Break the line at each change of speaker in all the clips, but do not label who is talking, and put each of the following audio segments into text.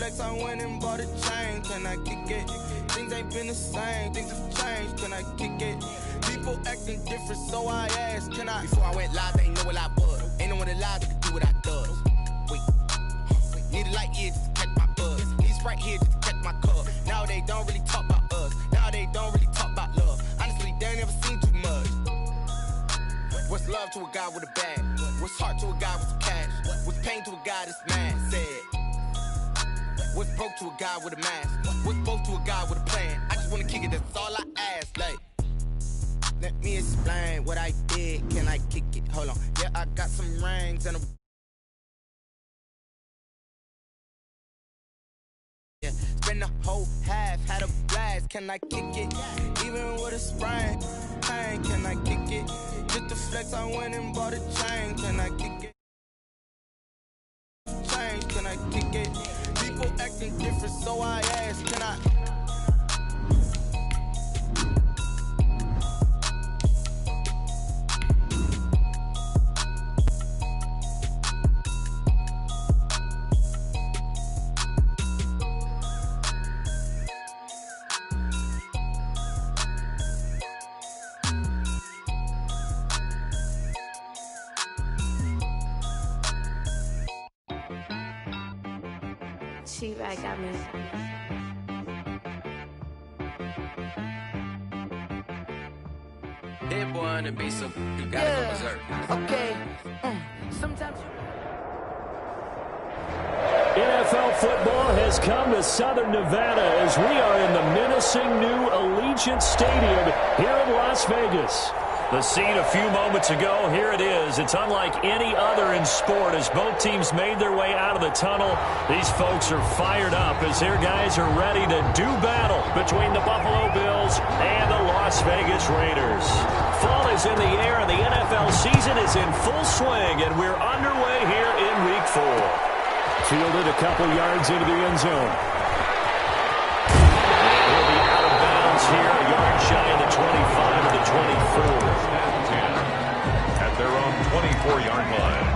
flex, I went and bought a chain. Can I kick it? Things ain't been the same. Things have changed. Can I kick it? People acting different, so I asked, can I? Before I went live, they ain't know what I was. Ain't no one alive that could do what I does. Wait. Need a light here just to catch my buzz. Need Sprite here just to catch my cup. Now they don't really talk about us. Now they don't really talk about love. Honestly, they ain't never seen too much. What's love to a guy with a bag? What's heart to a guy with some cash? What's pain to a guy that's mad? Said. What's broke to a guy with a mask? What's both to a guy with a plan? I just wanna kick it, that's all I ask. Like, let me explain what I did. Can I kick it? Hold on. Yeah, I got some rings and a... Yeah, spend the whole half, had a blast. Can I kick it? Even with a sprain, pain, can I kick it? Just to flex, I went and bought a chain. Can I kick it? Change, can I kick it? People acting different, so I asked, can I?
T-Rag got me.
Hit boy on the beat, so you gotta go berserk.
Okay. Sometimes
NFL football has come to Southern Nevada as we are in the menacing new Allegiant Stadium here in Las Vegas. The scene a few moments ago, here it is. It's unlike any other in sport as both teams made their way out of the tunnel. These folks are fired up as their guys are ready to do battle between the Buffalo Bills and the Las Vegas Raiders. Fall is in the air and the NFL season is in full swing, and we're underway here in Week 4. Fielded a couple yards into the end zone. He'll be out of bounds here, a yard shy of the 25 or the 24.
At their own 24-yard line.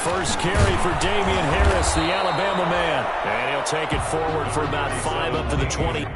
First carry for Damian Harris, the Alabama man. And he'll take it forward for about 5 up to the 20.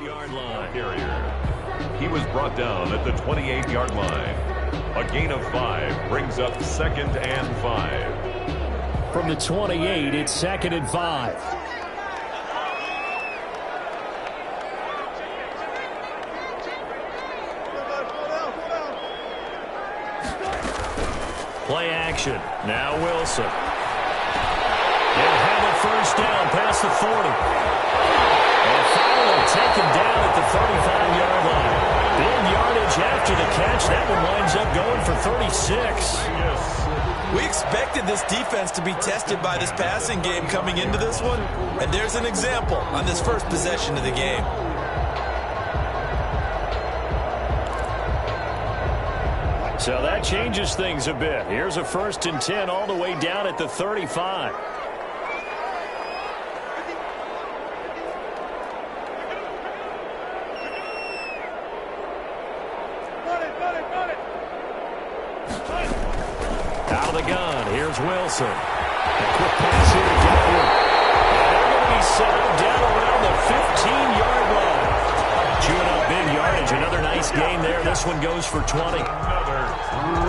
Yard line.
He was brought down at the 28-yard line. A gain of 5 brings up 2nd and 5.
From the 28, it's 2nd and 5. Play action. Now Wilson. They'll have a first down past the 40. And finally taken down at the 35-yard line. Big yardage after the catch. That one winds up going for 36.
We expected this defense to be tested by this passing game coming into this one. And there's an example on this first possession of the game.
So that changes things a bit. Here's a 1st and 10 all the way down at the 35. Out of the gun, here's Wilson. A quick pass here to Godwin. And they're going to be settled down around the 15-yard line. Chewing up big yardage. Another nice gain there. This one goes for 20.
Another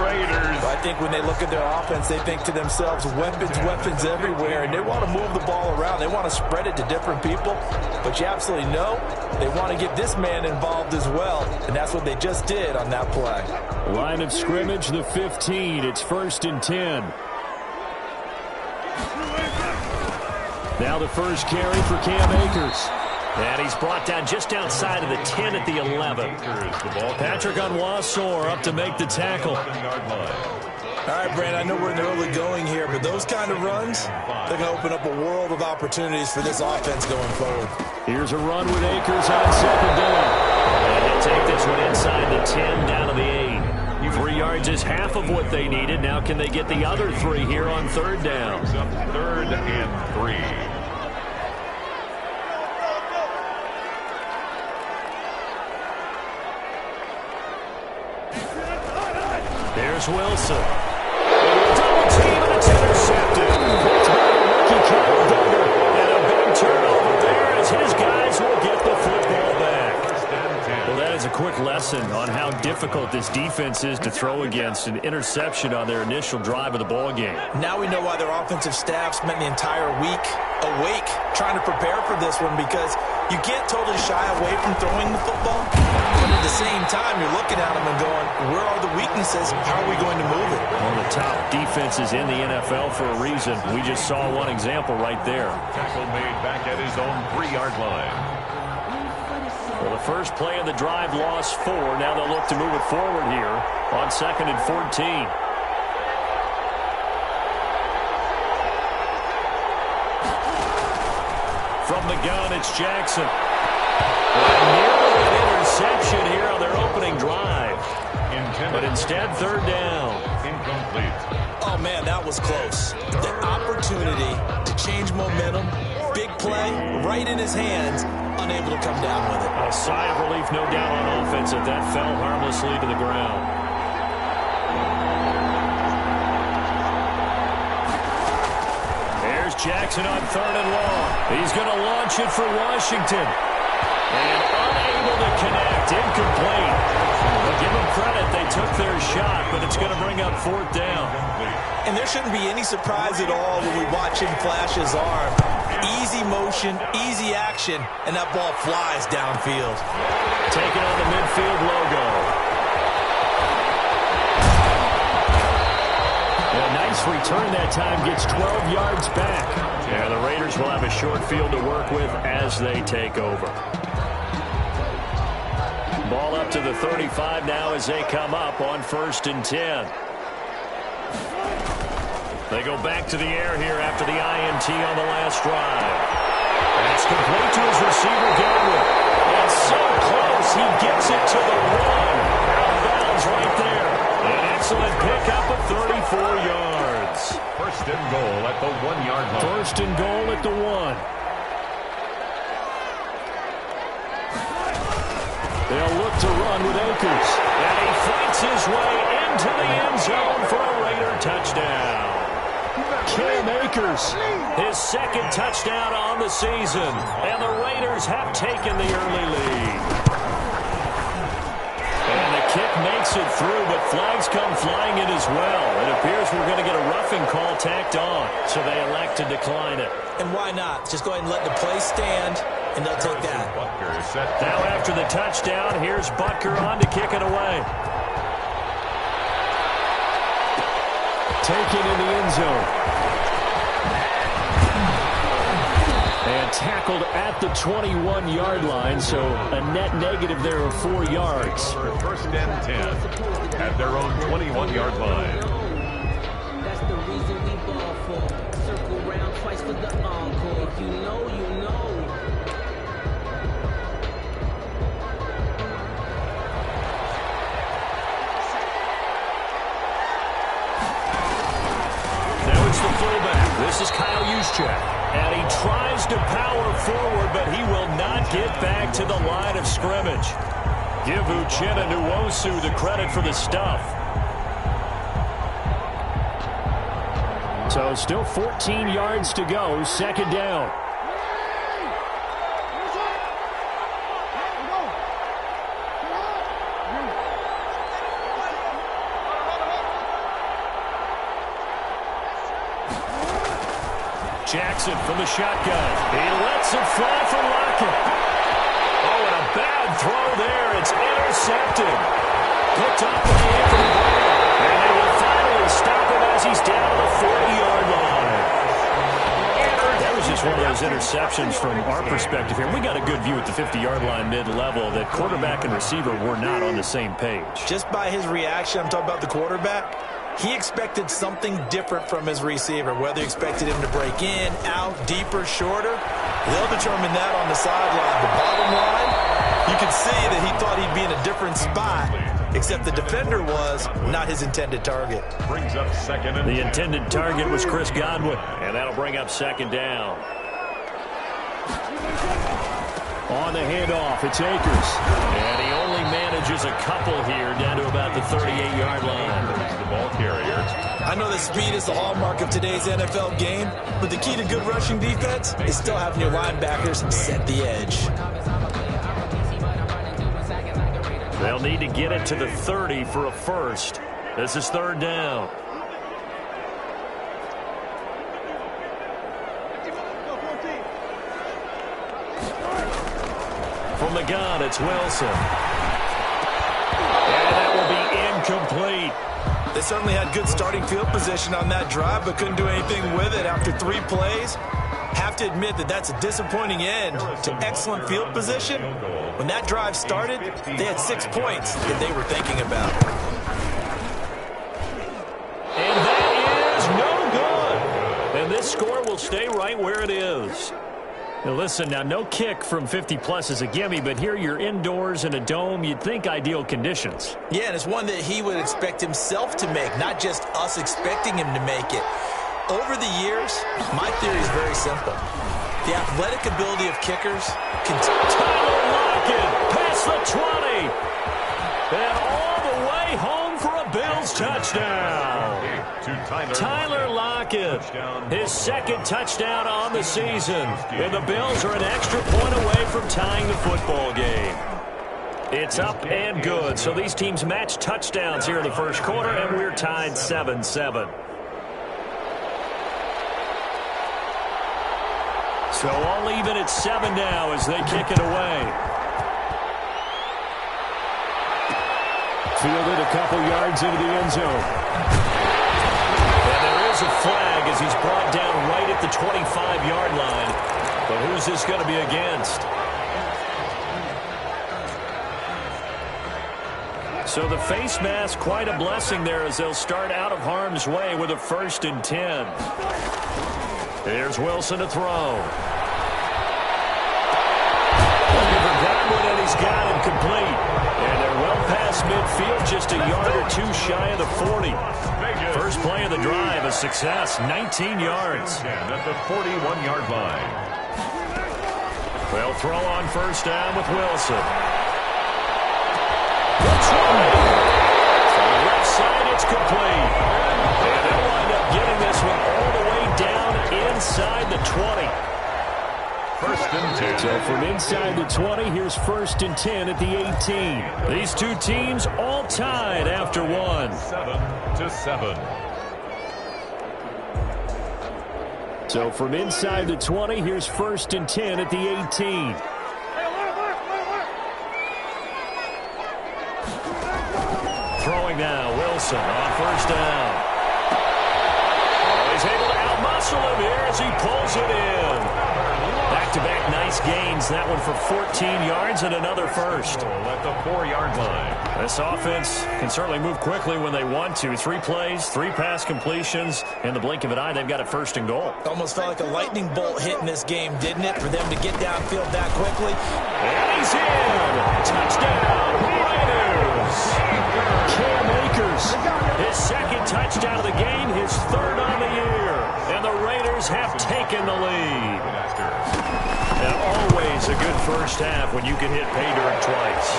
Raiders
think when they look at their offense, they think to themselves, weapons, weapons everywhere, and they want to move the ball around. They want to spread it to different people, but you absolutely know they want to get this man involved as well, and that's what they just did on that play.
Line of scrimmage, the 15. It's 1st and 10. Now the first carry for Cam Akers. And he's brought down just outside of the 10 at the 11. Patrick Onwuasor up to make the tackle.
All right, Brand, I know we're in the early going here, but those kind of runs, they're going to open up a world of opportunities for this offense going forward.
Here's a run with Akers on 2nd down. And he'll take this one inside the 10 down to the 8. 3 yards is half of what they needed. Now can they get the other 3 here on 3rd down?
3rd and 3.
There's Wilson. Double team, and it's intercepted. It's by rookie Kyle Duggar. And a big turnover there as his guys will get the football back. Well, that is a quick lesson on how difficult this defense is to throw against. An interception on their initial drive of the ball game.
Now we know why their offensive staff spent the entire week awake trying to prepare for this one, because you can't totally shy away from throwing the football, but at the same time, you're looking at them and going, where are the weaknesses? How are we going to move it?
One of the top defenses in the NFL for a reason. We just saw one example right there.
Tackle made back at his own 3-yard line.
Well, the first play of the drive lost 4. Now they'll look to move it forward here on 2nd and 14. From the gun, it's Jackson. Nearly an interception here on their opening drive. But instead, 3rd down.
Incomplete.
Oh, man, that was close. The opportunity to change momentum, big play, right in his hands, unable to come down with it.
A sigh of relief, no doubt, on offense, that fell harmlessly to the ground. Jackson on 3rd and long. He's going to launch it for Washington. And unable to connect. Incomplete. But give them credit. They took their shot, but it's going to bring up 4th down.
And there shouldn't be any surprise at all when we watch him flash his arm. Easy motion, easy action, and that ball flies downfield.
Taking on the midfield logo. A nice return that time, gets 12 yards back. And the Raiders will have a short field to work with as they take over. Ball up to the 35 now as they come up on 1st and 10. They go back to the air here after the INT on the last drive. And it's complete to his receiver, Godwin. And so close, he gets it to the 1. Out of bounds right there. An excellent pickup of 34 yards.
1st and goal at the 1-yard line.
1st and goal at the 1. They'll look to run with Akers. And he fights his way into the end zone for a Raider touchdown. Cam Akers, his 2nd touchdown on the season. And the Raiders have taken the early lead. And the kick makes it through, but flags come flying in as well. It appears we're going to get a roughing call tacked on, so they elect to decline it.
And why not? Just go ahead and let the play stand, and they'll take that.
Now after the touchdown, here's Butker on to kick it away. Taken in the end zone. And tackled at the 21-yard line, so a net negative there of 4 yards.
1st and 10 at their own 21-yard line.
That's the reason we ball for. Circle round twice for the encore. If you know, you know.
Now it's the fullback. This is Kyle Juszczyk. And he tries to power forward, but he will not get back to the line of scrimmage. Give Uchenna Nwosu the credit for the stuff. So still 14 yards to go, 2nd down. Jackson from the shotgun. He lets it fly for Lockett. Oh, and a bad throw there. It's intercepted. Picked up by Anthony Brown. And they will finally stop him as he's down to the 40-yard line. That was just one of those interceptions from our perspective here. We got a good view at the 50-yard line mid-level that quarterback and receiver were not on the same page.
Just by his reaction, I'm talking about the quarterback, he expected something different from his receiver, whether he expected him to break in, out, deeper, shorter. They'll determine that on the sideline. The bottom line, you can see that he thought he'd be in a different spot, except the defender was not his intended target.
Brings up second and
the intended target was Chris Godwin, and that'll bring up second down. On the handoff, it's Akers. And he only manages a couple here down to about the 38-yard line.
The ball carrier.
I know that speed is the hallmark of today's NFL game, but the key to good rushing defense is still having your linebackers set the edge.
They'll need to get it to the 30 for a first. This is third down. From the gun, it's Wilson. And that will be incomplete.
They certainly had good starting field position on that drive, but couldn't do anything with it after 3 plays. Have to admit that that's a disappointing end to excellent field position. When that drive started, they had 6 points that they were thinking about.
And that is no good. And this score will stay right where it is. Now listen, now no kick from 50-plus is a gimme, but here you're indoors in a dome. You'd think ideal conditions.
Yeah, and it's one that he would expect himself to make, not just us expecting him to make it. Over the years, my theory is very simple. The athletic ability of kickers can...
Tyler Lockett past the 20. And all the way home for a Bills touchdown. Tyler Lockett, his second touchdown on the season. And the Bills are an extra point away from tying the football game. It's up and good. So these teams match touchdowns here in the first quarter, and we're tied 7-7. So all even at 7 now as they kick it away. Fielded a couple yards into the end zone. And there is a flag as he's brought down right at the 25-yard line. But who's this going to be against? So the face mask, quite a blessing there as they'll start out of harm's way with a 1st and 10. Here's Wilson to throw. Looking for Godwin, and he's got him complete. And they're well past midfield, just a yard or 2 shy of the 40. First play of the drive, a success, 19 yards.
At the 41-yard line.
They'll throw on first down with Wilson. That's right. From the left side, it's complete. And they'll wind up getting this one all the way down inside the 20.
1st and 10.
So from inside the 20, here's 1st and 10 at the 18. These two teams all tied after one.
7-7.
So from inside the 20, here's 1st and 10 at the 18. Throwing now, Wilson on first down. Oh, he's able to outmuscle him here as he pulls it in. Back-to-back nice gains. That one for 14 yards and another first.
At the 4-yard line.
This offense can certainly move quickly when they want to. 3 plays, 3 pass completions. In the blink of an eye, they've got a 1st and goal.
Almost felt like a lightning bolt hit in this game, didn't it, for them to get downfield that quickly?
And he's in. Touchdown, Raiders. Cam Akers, his 2nd touchdown of the game, his 3rd on the year. And the Raiders have taken the lead. And always a good first half when you can hit pay dirt twice.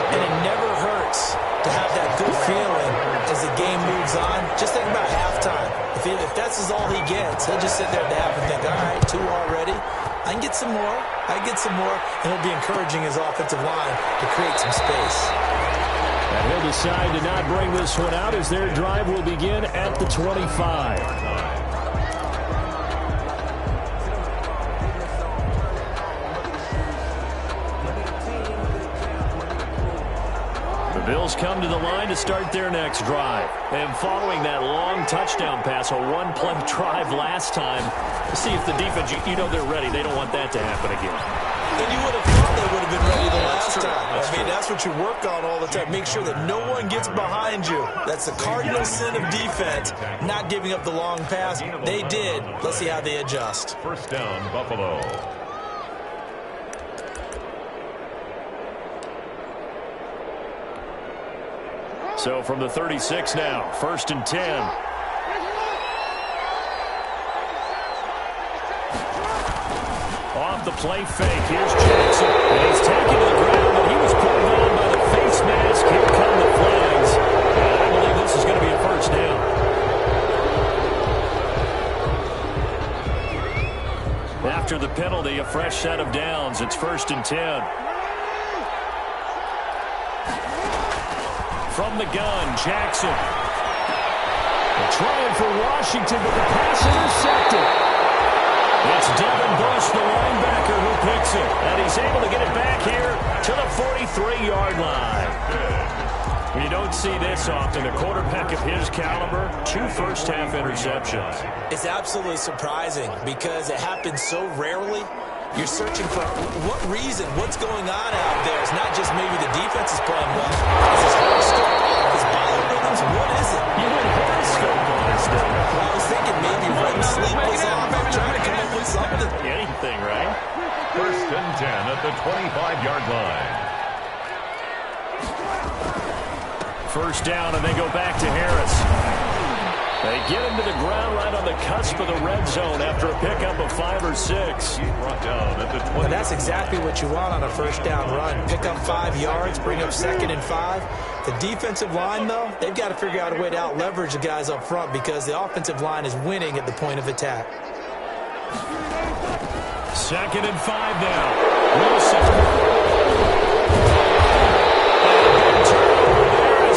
And it never hurts to have that good feeling as the game moves on. Just think about halftime. If that's all he gets, he'll just sit there at the half and think, all right, 2 already. I can get some more. I can get some more. And he'll be encouraging his offensive line to create some space.
And he'll decide to not bring this one out as their drive will begin at the 25. Bills come to the line to start their next drive. And following that long touchdown pass, a one-play drive last time, see if the defense, you know they're ready. They don't want that to happen again.
And you would have thought they would have been ready the last time. That's what you work on all the time. Make sure that no one gets behind you. That's the cardinal sin of defense, not giving up the long pass. They did. Let's see how they adjust.
First down, Buffalo.
So from the 36 now, 1st and 10. Off the play fake, here's Jackson. And he's taken to the ground, but he was pulled down by the face mask. Here come the flags. And I believe this is going to be a first down. After the penalty, a fresh set of downs. It's 1st and 10. From the gun, Jackson. They're trying for Washington, but the pass intercepted. It's Devin Bush, the linebacker, who picks it. And he's able to get it back here to the 43-yard line. You don't see this often. A quarterback of his caliber, 2 first-half interceptions.
It's absolutely surprising because it happens so rarely. You're searching for what reason, what's going on out there. It's not just maybe the defense is playing well. Is his heart scope, his biorhythms, what is it?
You went horoscope on this day.
Well, I was thinking maybe REM sleep was off. I'm trying to come up with something.
Anything, right?
1st and 10 at the 25-yard line.
First down, and they go back to Harris. They get him to the ground right on the cusp of the red zone after a pickup of 5 or 6.
Brought down at the 20.
And that's exactly what you want on a first down run. Pick up 5 yards, bring up 2nd and 5. The defensive line, though, they've got to figure out a way to out-leverage the guys up front because the offensive line is winning at the point of attack.
2nd and 5 now. Wilson.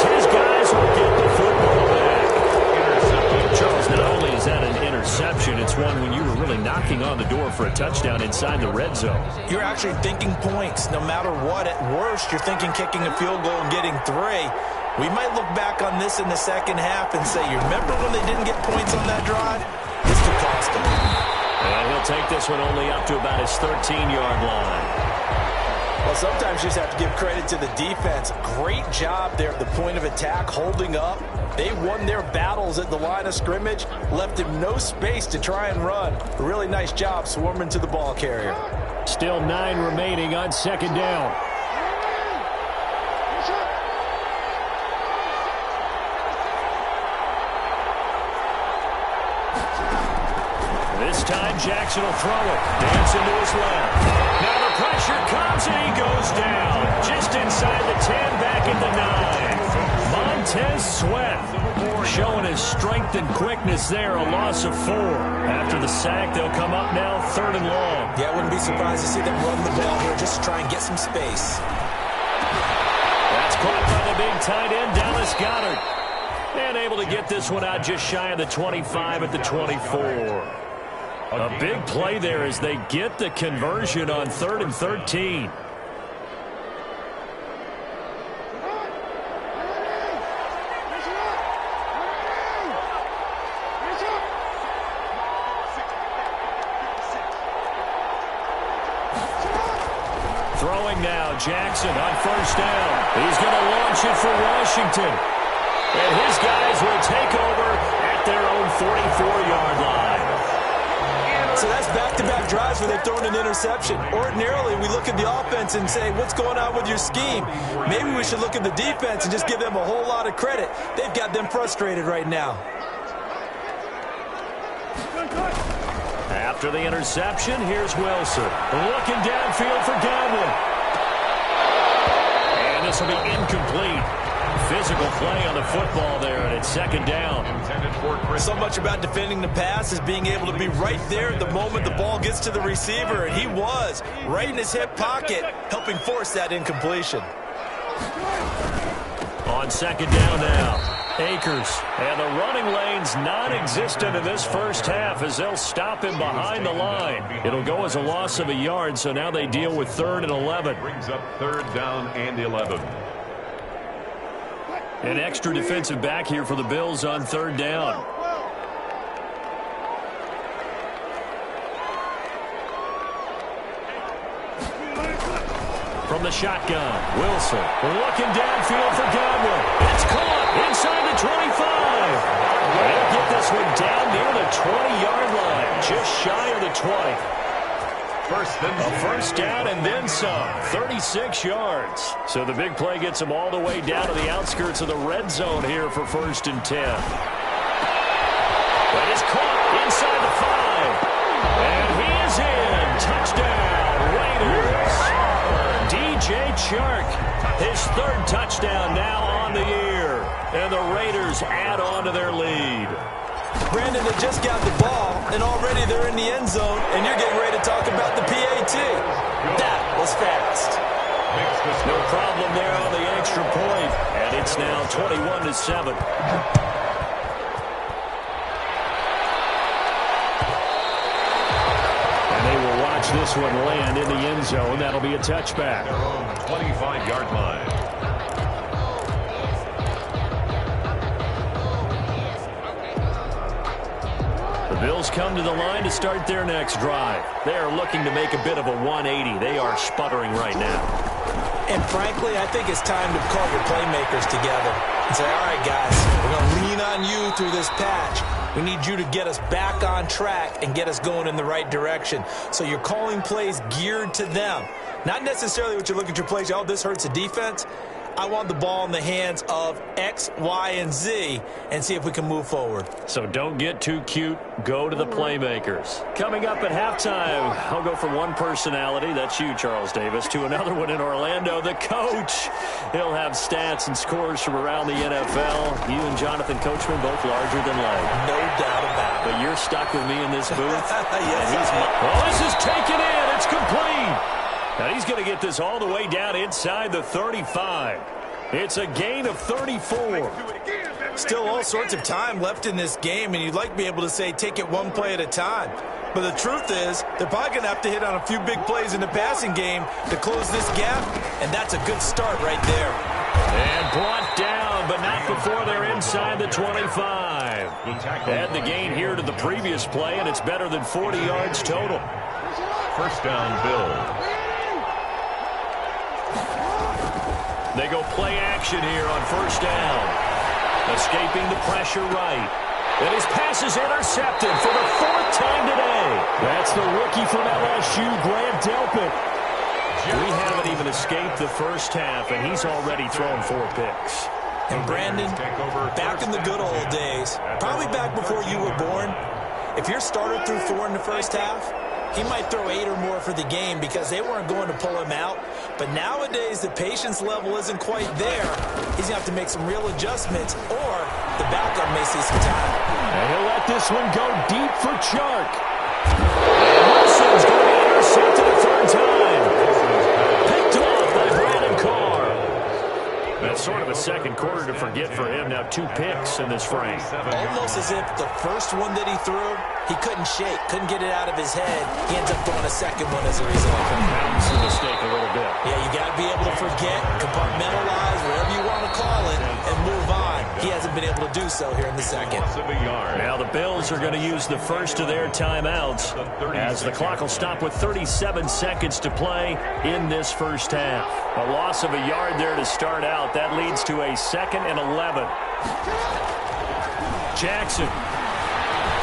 His guys will get the football back. Charles, not only is that an interception, it's one when you were really knocking on the door for a touchdown inside the red zone.
You're actually thinking points. No matter what, at worst, you're thinking kicking a field goal and getting 3. We might look back on this in the second half and say, you remember when they didn't get points on that drive? This could cost them.
And he'll take this one only up to about his 13-yard line.
Well, sometimes you just have to give credit to the defense. Great job there at the point of attack, holding up. They won their battles at the line of scrimmage, left him no space to try and run. A really nice job swarming to the ball carrier.
Still 9 remaining on 2nd down. This time Jackson will throw it. Dancing to his left. Now the pressure comes and he goes down. Just inside the 10, back at the 9. Montez Sweat showing his strength and quickness there. A loss of 4. After the sack, they'll come up now 3rd and long.
Yeah, I wouldn't be surprised to see them run the ball here just to try and get some space.
That's caught by the big tight end, Dallas Goedert. And able to get this one out just shy of the 25 at the 24. A big play there as they get the conversion on 3rd and 13. Throwing now, Jackson on 1st down. He's going to launch it for Washington. And his guys will take over at their own 44-yard line.
So that's back-to-back drives where they've thrown an interception. Ordinarily, we look at the offense and say, what's going on with your scheme? Maybe we should look at the defense and just give them a whole lot of credit. They've got them frustrated right now.
After the interception, here's Wilson. Looking downfield for Godwin. And this will be incomplete. Physical play on the football there, and it's 2nd down.
So much about defending the pass is being able to be right there at the moment the ball gets to the receiver, and he was right in his hip pocket, helping force that incompletion.
On 2nd down now. Akers, and the running lane's non-existent in this first half as they'll stop him behind the line. It'll go as a loss of a yard, so now they deal with 3rd and 11.
Brings up 3rd down and 11.
An extra defensive back here for the Bills on third down. From the shotgun, Wilson looking downfield for Godwin. It's caught inside the 25. They'll get this one down near the 20-yard line, just shy of the 20. A first down and then some, 36 yards. So the big play gets them all the way down to the outskirts of the red zone here for 1st and 10. But it's caught inside the 5. And he is in. Touchdown, Raiders. DJ Chark, his 3rd touchdown now on the year. And the Raiders add on to their lead.
Brandon, they just got the ball, and already they're in the end zone, and you're getting ready to talk about the PAT. That was fast.
No problem there on the extra point, and it's now 21-7. And they will watch this one land in the end zone. That'll be a touchback.
Their own 25-yard line.
Bills come to the line to start their next drive. They are looking to make a bit of a 180. They are sputtering right now.
And frankly, I think it's time to call your playmakers together and say, all right, guys, we're going to lean on you through this patch. We need you to get us back on track and get us going in the right direction. So you're calling plays geared to them. Not necessarily what you look at your plays, oh, this hurts the defense. I want the ball in the hands of X, Y, and Z and see if we can move forward.
So don't get too cute. Go to the playmakers. Coming up at halftime, I'll go from one personality, that's you, Charles Davis, to another one in Orlando, the coach. He'll have stats and scores from around the NFL. You and Jonathan Coachman both larger than life.
No doubt about it.
But you're stuck with me in this booth.
Yes,
this is taken in. It's complete. Now he's going to get this all the way down inside the 35. It's a gain of 34.
Still all sorts of time left in this game, and you'd like to be able to say take it one play at a time. But the truth is, they're probably going to have to hit on a few big plays in the passing game to close this gap, and that's a good start right there.
And brought down, but not before they're inside the 25. Add the gain here to the previous play, and it's better than 40 yards total.
First down, Bills.
They go play action here on first down. Escaping the pressure right. And his pass is intercepted for the 4th time today. That's the rookie from LSU, Grant Delpit. We haven't even escaped the first half, and he's already thrown 4 picks.
And Brandon, back in the good old days, probably back before you were born, if your starter threw 4 in the first half, he might throw 8 or more for the game because they weren't going to pull him out. But nowadays, the patience level isn't quite there. He's going to have to make some real adjustments, or the backup may see some time.
And he'll let this one go deep for Chark. And Wilson's going to intercept it a 3rd time. Picked off by Brandon Carr. That's sort of a second quarter to forget for him. Now 2 picks in this frame.
Almost as if the first one that he threw, he couldn't shake, couldn't get it out of his head. He ends up throwing a second one as a result.
Compounds the mistake a little bit.
Yeah, you got to be able to forget, compartmentalize, whatever you want to call it, and move on. He hasn't been able to do so here in the second.
Now the Bills are going to use the first of their timeouts as the clock will stop with 37 seconds to play in this first half. A loss of a yard there to start out. That leads to a 2nd and 11. Jackson.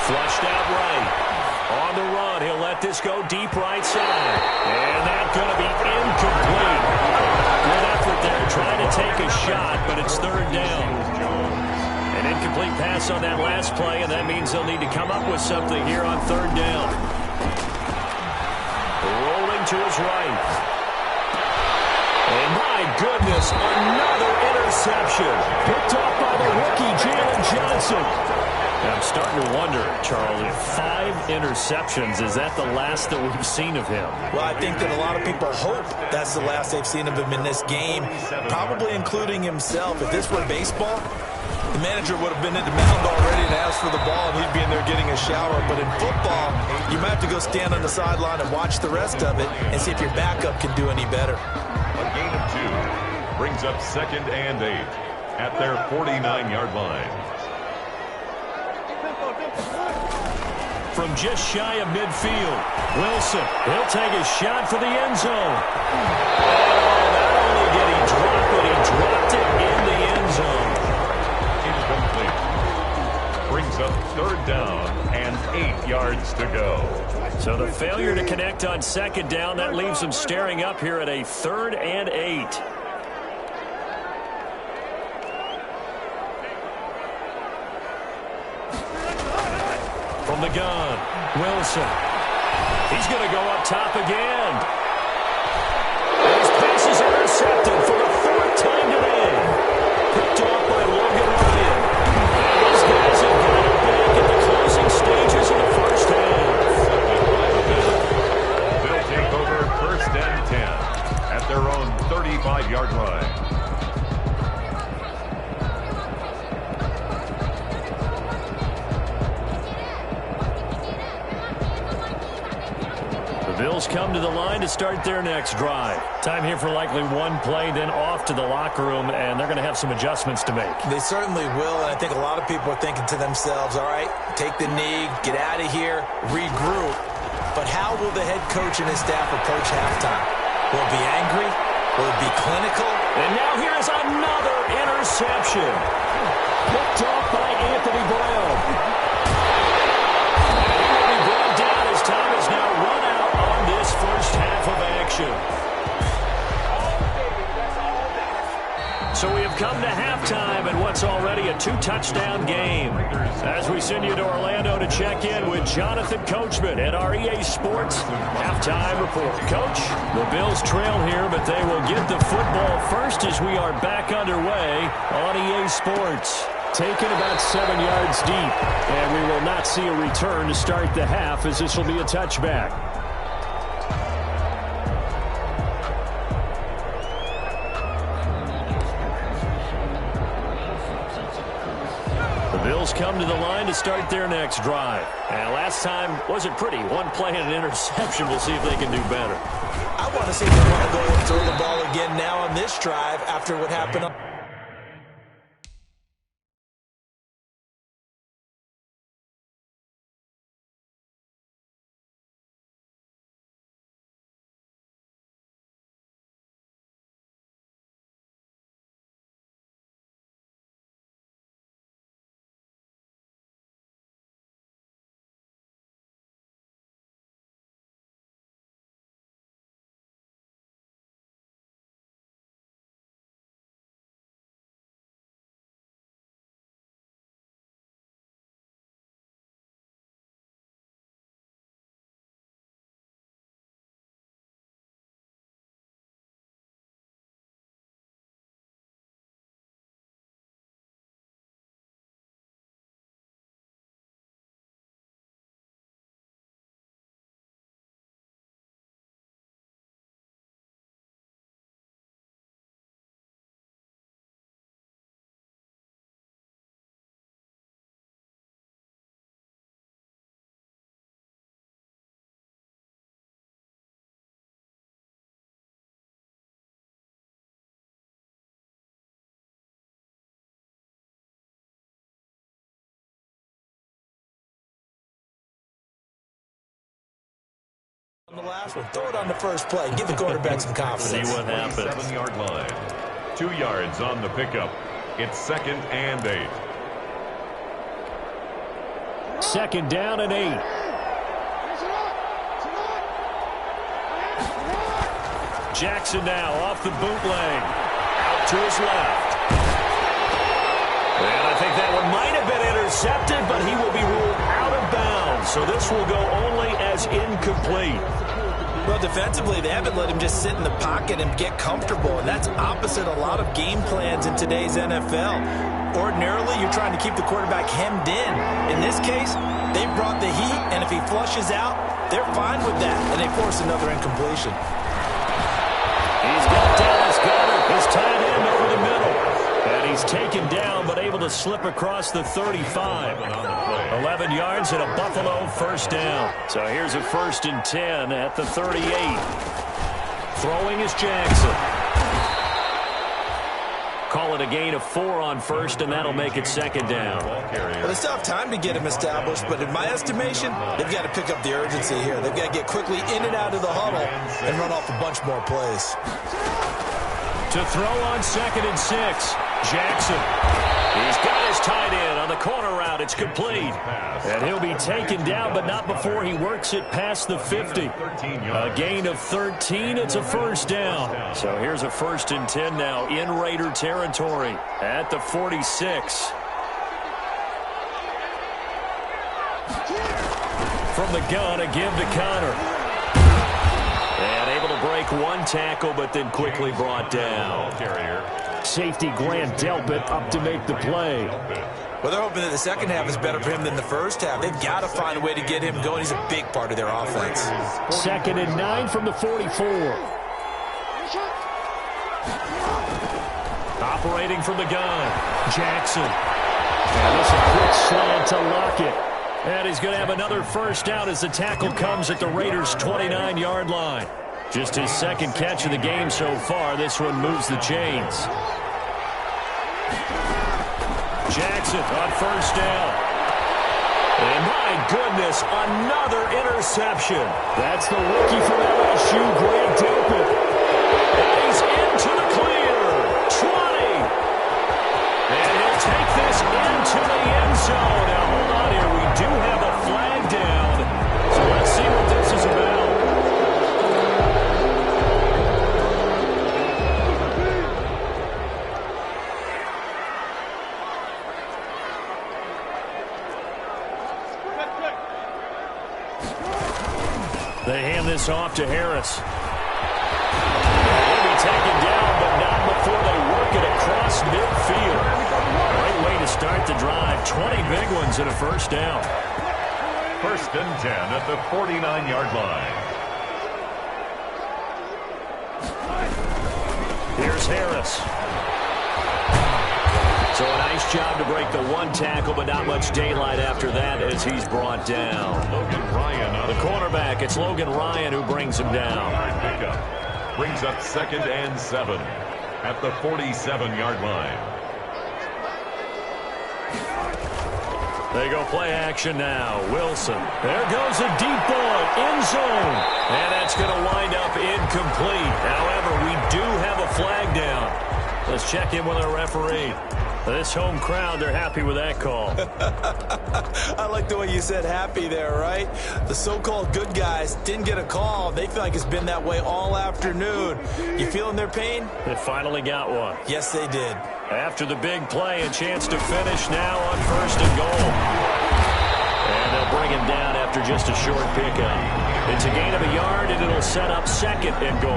Flushed out right. On the run, he'll let this go deep right side. And that's going to be incomplete. Good effort there, trying to take a shot, but it's 3rd down. An incomplete pass on that last play, and that means they'll need to come up with something here on 3rd down. Rolling to his right. And my goodness, another interception. Picked off by the rookie, Jalen Johnson. I'm starting to wonder, Charles, if 5 interceptions, is that the last that we've seen of him?
Well, I think that a lot of people hope that's the last they've seen of him in this game, probably including himself. If this were baseball, the manager would have been at the mound already and asked for the ball, and he'd be in there getting a shower. But in football, you might have to go stand on the sideline and watch the rest of it and see if your backup can do any better.
A gain of 2 brings up 2nd and 8. at their 49-yard line.
From just shy of midfield, Wilson, he'll take a shot for the end zone. And not only did he drop it, he dropped it in the end zone.
Incomplete. Brings up 3rd down and 8 yards to go.
So the failure to connect on 2nd down, that leaves them staring up here at a 3rd and 8. From the gun, Wilson. He's going to go up top again. His pass is intercepted for the 4th time today. Picked off by Logan Ryan. And these guys have got it back in the closing stages of the first half.
They'll take over 1st and 10 at their own 35-yard line.
Bills come to the line to start their next drive. Time here for likely one play, then off to the locker room, and they're going to have some adjustments to make.
They certainly will, and I think a lot of people are thinking to themselves, all right, take the knee, get out of here, regroup. But how will the head coach and his staff approach halftime? Will it be angry? Will it be clinical?
And now here is another interception. Picked off by Anthony Brown. And he will be brought down as time is now run out on this first half of action. So we have come to halftime in what's already a 2-touchdown game. As we send you to Orlando to check in with Jonathan Coachman at our EA Sports Halftime Report. Coach, the Bills trail here, but they will get the football first as we are back underway on EA Sports.
Taken about 7 yards deep, and we will not see a return to start the half as this will be a touchback.
The Bills come to the line to start their next drive. And last time wasn't pretty. One play and an interception. We'll see if they can do better.
I want to see if they want to go and throw the ball again now on this drive after what happened. On the last one, throw it on the first play. Give the quarterback some confidence.
See what happens.
7-yard line. 2 yards on the pickup. It's 2nd and 8.
2nd down and 8.
Jackson now off the bootleg. Out to his left. And I think that one might have been intercepted, but he will be ruled out of bounds. So this will go only as incomplete.
Well, defensively, they haven't let him just sit in the pocket and get comfortable, and that's opposite a lot of game plans in today's NFL. Ordinarily, you're trying to keep the quarterback hemmed in. In this case, they brought the heat, and if he flushes out, they're fine with that, and they force another incompletion.
He's got Dallas Goedert, his tight end over the middle. And he's taken down, but able to slip across the 35. 11 yards and a Buffalo first down. So here's a 1st and 10 at the 38. Throwing is Jackson. Call it a gain of 4 on first, and that'll make it second down.
Well, they still have time to get him established, but in my estimation, they've got to pick up the urgency here. They've got to get quickly in and out of the huddle and run off a bunch more plays.
To throw on 2nd and 6, Jackson. He's got his tight end on the corner route. It's complete. And he'll be taken down, but not before he works it past the 50. A gain of 13. It's a first down. So here's a 1st and 10 now in Raider territory at the 46. From the gun, a give to Connor. And able to break one tackle, but then quickly brought down.
Safety Grant Delpit up to make the play.
Well, they're hoping that the second half is better for him than the first half. They've got to find a way to get him going. He's a big part of their offense.
2nd and 9 from the 44.
Operating from the gun, Jackson. And this is a quick slant to Lockett. And he's going to have another first down as the tackle comes at the Raiders' 29-yard line. Just his 2nd catch of the game so far. This one moves the chains. Jackson on first down. And my goodness, another interception.
That's the rookie from LSU, Grant Delpit.
And he's into the clear. 20. And he'll take this into the end zone. Now, hold on here. We do have a flag down. So let's see what this is about. They hand this off to Harris. He'll be taken down, but not before they work it across midfield. Great way to start the drive. 20 big ones and a first down.
1st and 10 at the 49-yard line.
Here's Harris. So a nice job to break the one tackle, but not much daylight after that as he's brought down.
Logan Ryan,
the cornerback, it's Logan Ryan who brings him down.
Pickup brings up 2nd and 7 at the 47-yard line.
They go play action now. Wilson. There goes a deep ball, end zone. And that's going to wind up incomplete. However, we do have a flag down. Let's check in with our referee. This home crowd, they're happy with that call.
I like the way you said happy there, right? The so-called good guys didn't get a call. They feel like it's been that way all afternoon. You feeling their pain?
They finally got one.
Yes, they did.
After the big play, a chance to finish now on 1st and goal. And they'll bring him down after just a short pickup. It's a gain of a yard, and it'll set up 2nd and goal.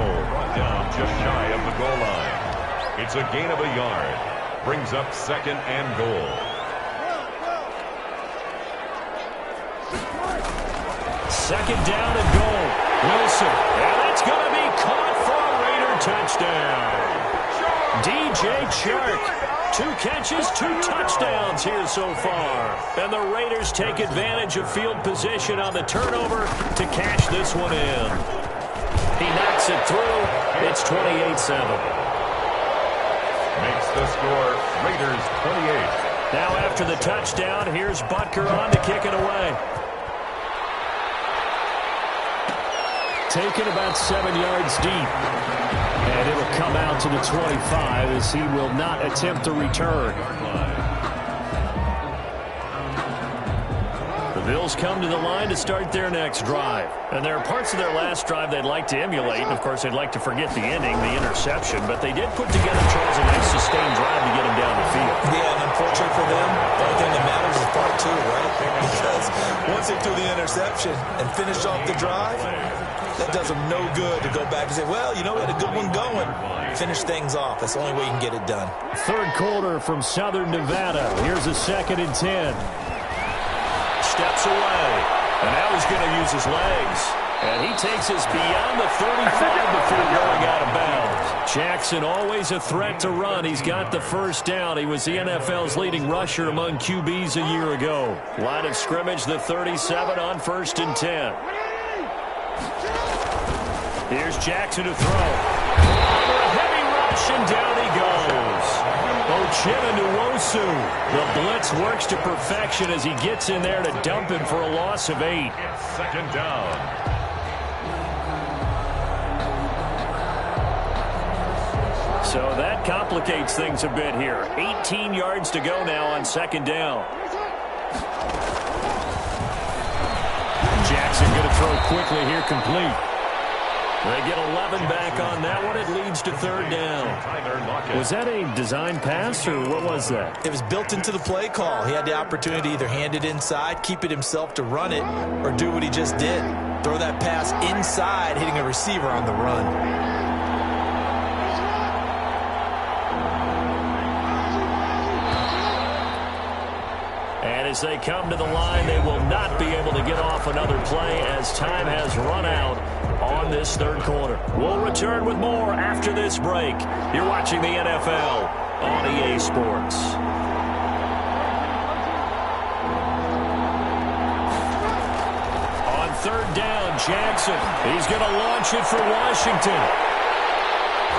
Down just shy of the goal line. It's a gain of a yard. Brings up 2nd and goal.
Second down and goal. Wilson. And that's going to be caught for a Raider touchdown. DJ Chark. 2 catches, 2 touchdowns here so far. And the Raiders take advantage of field position on the turnover to cash this one in. He knocks it through. It's 28-7.
Makes the score Raiders 28.
Now after the touchdown, here's Butker on to kick it away.
Taken about 7 yards deep. And it'll come out to the 25 as he will not attempt to return.
The Bills come to the line to start their next drive. And there are parts of their last drive they'd like to emulate. And, of course, they'd like to forget the ending, the interception. But they did put together, Charles, a nice sustained drive to get him down the field.
Yeah, and unfortunately for them, the only thing that matters is part 2, right? Because once they threw the interception and finished off the drive, that does them no good to go back and say, well, you know, we had a good one going. Finish things off. That's the only way you can get it done.
3rd quarter from Southern Nevada. Here's a 2nd and 10.
Steps away. And now he's going to use his legs. And he takes us beyond the 35 before going out of bounds. Jackson always a threat to run. He's got the first down. He was the NFL's leading rusher among QBs a year ago. Line of scrimmage, the 37 on 1st and 10. Here's Jackson to throw. Under a heavy rush, and down he goes. Uchenna-Nwosu. The blitz works to perfection as he gets in there to dump him for a loss of 8.
Second down.
So that complicates things a bit here. 18 yards to go now on second down. Jackson going to throw quickly here, complete. They get 11 back on that one. It leads to third down. Was that a design pass, or what was that?
It was built into the play call. He had the opportunity to either hand it inside, keep it himself to run it, or do what he just did. Throw that pass inside, hitting a receiver on the run.
And as they come to the line, they will not be able to get off another play as time has run out on this third quarter. We'll return with more after this break. You're watching the NFL on EA Sports. On third down, Jackson. He's going to launch it for Washington.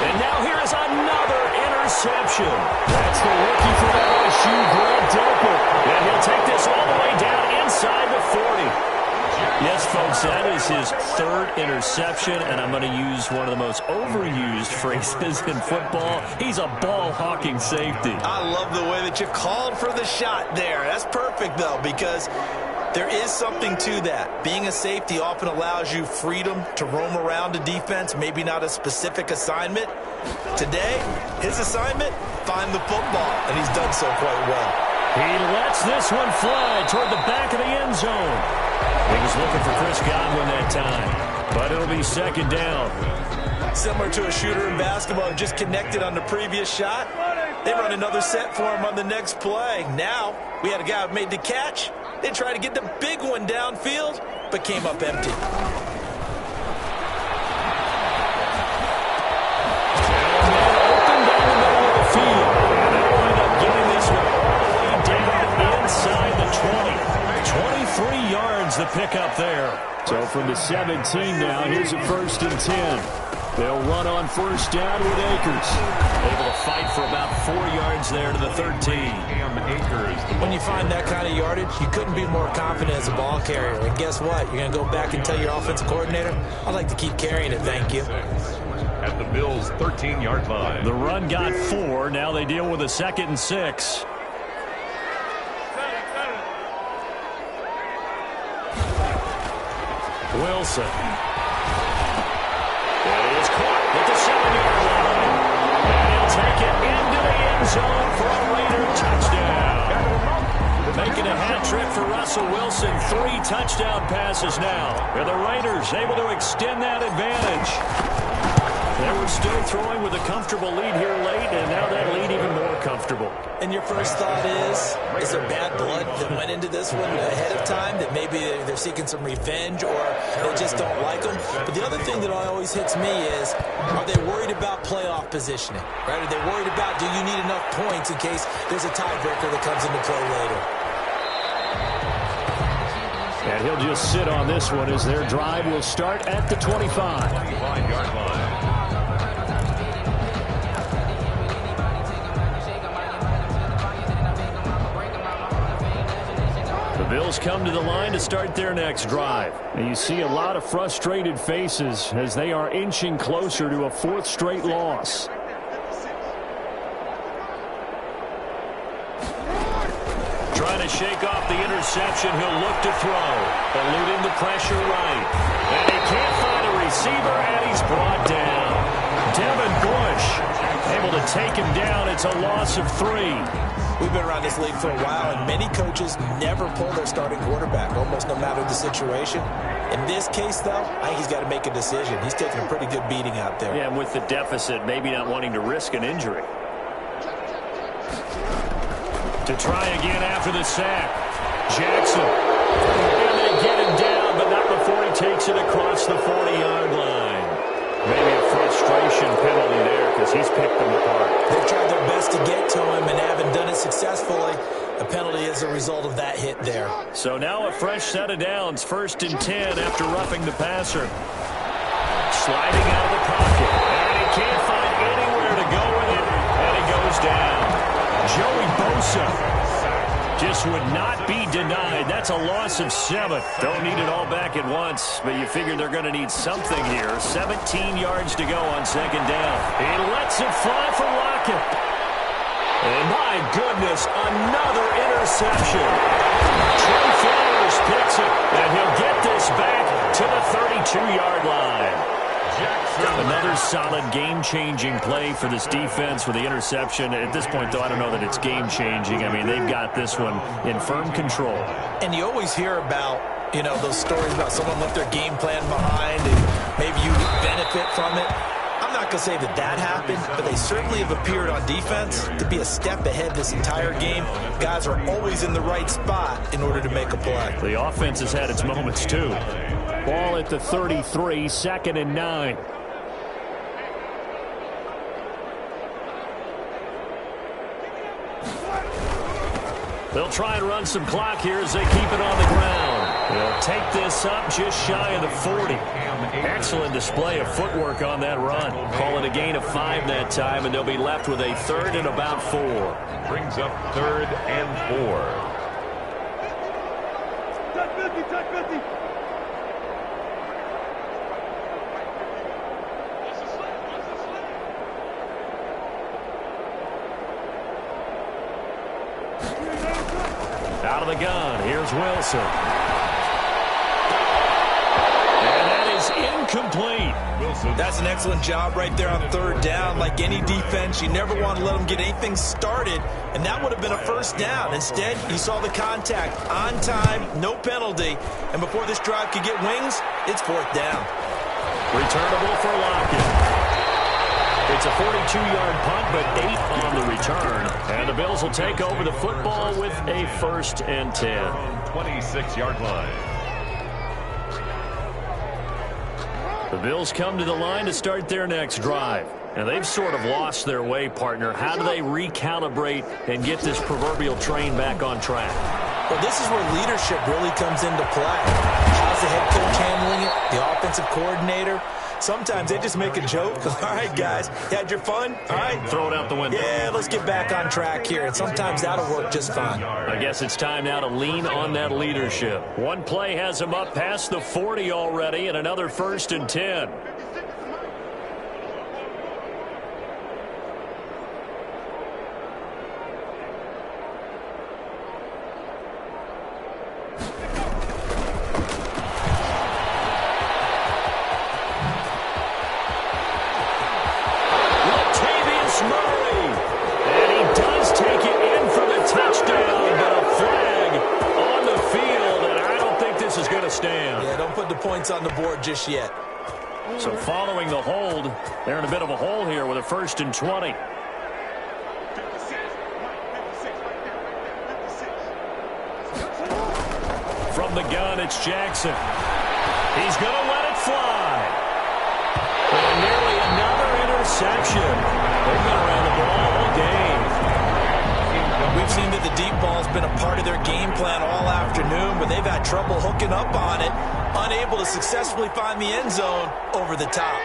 And now here is another interception. That's the rookie from LSU, Greg Delpit. And he'll take this all the way down inside the 40. Yes, folks, that is his third interception, and I'm going to use one of the most overused phrases in football. He's a ball-hawking safety.
I love the way that you called for the shot there. That's perfect, though, because there is something to that. Being a safety often allows you freedom to roam around a defense, maybe not a specific assignment. Today, his assignment, find the football, and he's done so quite well.
He lets this one fly toward the back of the end zone. He was looking for Chris Godwin that time, but it'll be second down.
Similar to a shooter in basketball who just connected on the previous shot. They run another set for him on the next play. Now, we had a guy who made the catch. They tried to get the big one downfield, but came up empty.
Open down the middle of the field. And they wind up getting this one all the way down inside the 20. 23 yards the pickup there.
So from the 17 now, here's a 1st and 10. They'll run on first down with Akers.
Able to fight for about 4 yards there to the 13.
When you find that kind of yardage, you couldn't be more confident as a ball carrier. And guess what? You're going to go back and tell your offensive coordinator, I'd like to keep carrying it, thank you.
At the Bills' 13-yard line.
The run got 4. Now they deal with a 2nd and 6. Wilson. It is caught at the 7-yard line. And he'll take it into the end zone for a Raider touchdown. Making a hat trick for Russell Wilson. 3 touchdown passes now. And the Raiders able to extend that advantage. They were still throwing with a comfortable lead here late, and now that lead even more comfortable.
And your first thought is there bad blood that went into this one ahead of time, that maybe they're seeking some revenge or they just don't like them? But the other thing that always hits me is, are they worried about playoff positioning? Right? Are they worried about, do you need enough points in case there's a tiebreaker that comes into play later?
And he'll just sit on this one as their drive will start at the 25.
25-yard line.
The Bills come to the line to start their next drive.
And you see a lot of frustrated faces as they are inching closer to a 4th straight loss.
Trying to shake off the interception. He'll look to throw. Eluding the pressure right. And he can't find a receiver, and he's brought down. Devin Bush able to take him down. It's a loss of 3.
We've been around this league for a while, and many coaches never pull their starting quarterback, almost no matter the situation. In this case, though, I think he's got to make a decision. He's taking a pretty good beating out there.
Yeah, and with the deficit, maybe not wanting to risk an injury. To try again after the sack. Jackson. And they get him down, but not before he takes it across the 40-yard line. Maybe a frustration penalty there because he's picked them apart.
They've tried their best to get to him and haven't done it successfully. A penalty is a result of that hit there.
So now a fresh set of downs. 1st and 10 after roughing the passer. Sliding out of the pocket. And he can't find anywhere to go with it. And he goes down. Bosa just would not be denied. That's a loss of 7. Don't need it all back at once, but you figure they're going to need something here. 17 yards to go on second down. He lets it fly for Lockett. And my goodness, another interception. Trey Flowers picks it, and he'll get this back to the 32-yard line. Another solid game-changing play for this defense with the interception. At this point, though, I don't know that it's game-changing. I mean, they've got this one in firm control.
And you always hear about, you know, those stories about someone left their game plan behind and maybe you benefit from it. I'm not going to say that that happened, but they certainly have appeared on defense to be a step ahead this entire game. Guys are always in the right spot in order to make a play.
The offense has had its moments, too.
Ball at the 33, 2nd and 9.
They'll try and run some clock here as they keep it on the ground. They'll take this up just shy of the 40. Excellent display of footwork on that run. Call it a gain of 5 that time, and they'll be left with a 3rd and about 4.
Brings up 3rd and 4.
Out of the gun, here's Wilson. And that is incomplete.
That's an excellent job right there on 3rd down. Like any defense, you never want to let them get anything started, and that would have been a 1st down. Instead, you saw the contact on time, no penalty, and before this drive could get wings, it's 4th down.
Returnable for Lockett. It's a 42-yard punt, but 8 on the return. And the Bills will take over the football with a 1st and 10.
26-yard line.
The Bills come to the line to start their next drive. And they've sort of lost their way, partner. How do they recalibrate and get this proverbial train back on track?
Well, this is where leadership really comes into play. How's the head coach handling it? The offensive coordinator? Sometimes they just make a joke. All right, guys, you had your fun? All right.
Throw it out the window.
Yeah, let's get back on track here. And sometimes that'll work just fine.
I guess it's time now to lean on that leadership. One play has them up past the 40 already, and another 1st and 10.
On the board just yet.
So following the hold, they're in a bit of a hole here with a 1st and 20. From the gun, it's Jackson. He's going to let it fly. And nearly another interception. They've been around the ball all game.
We've seen that the deep ball's been a part of their game plan all afternoon, but they've had trouble hooking up on it, unable to successfully find the end zone over the top.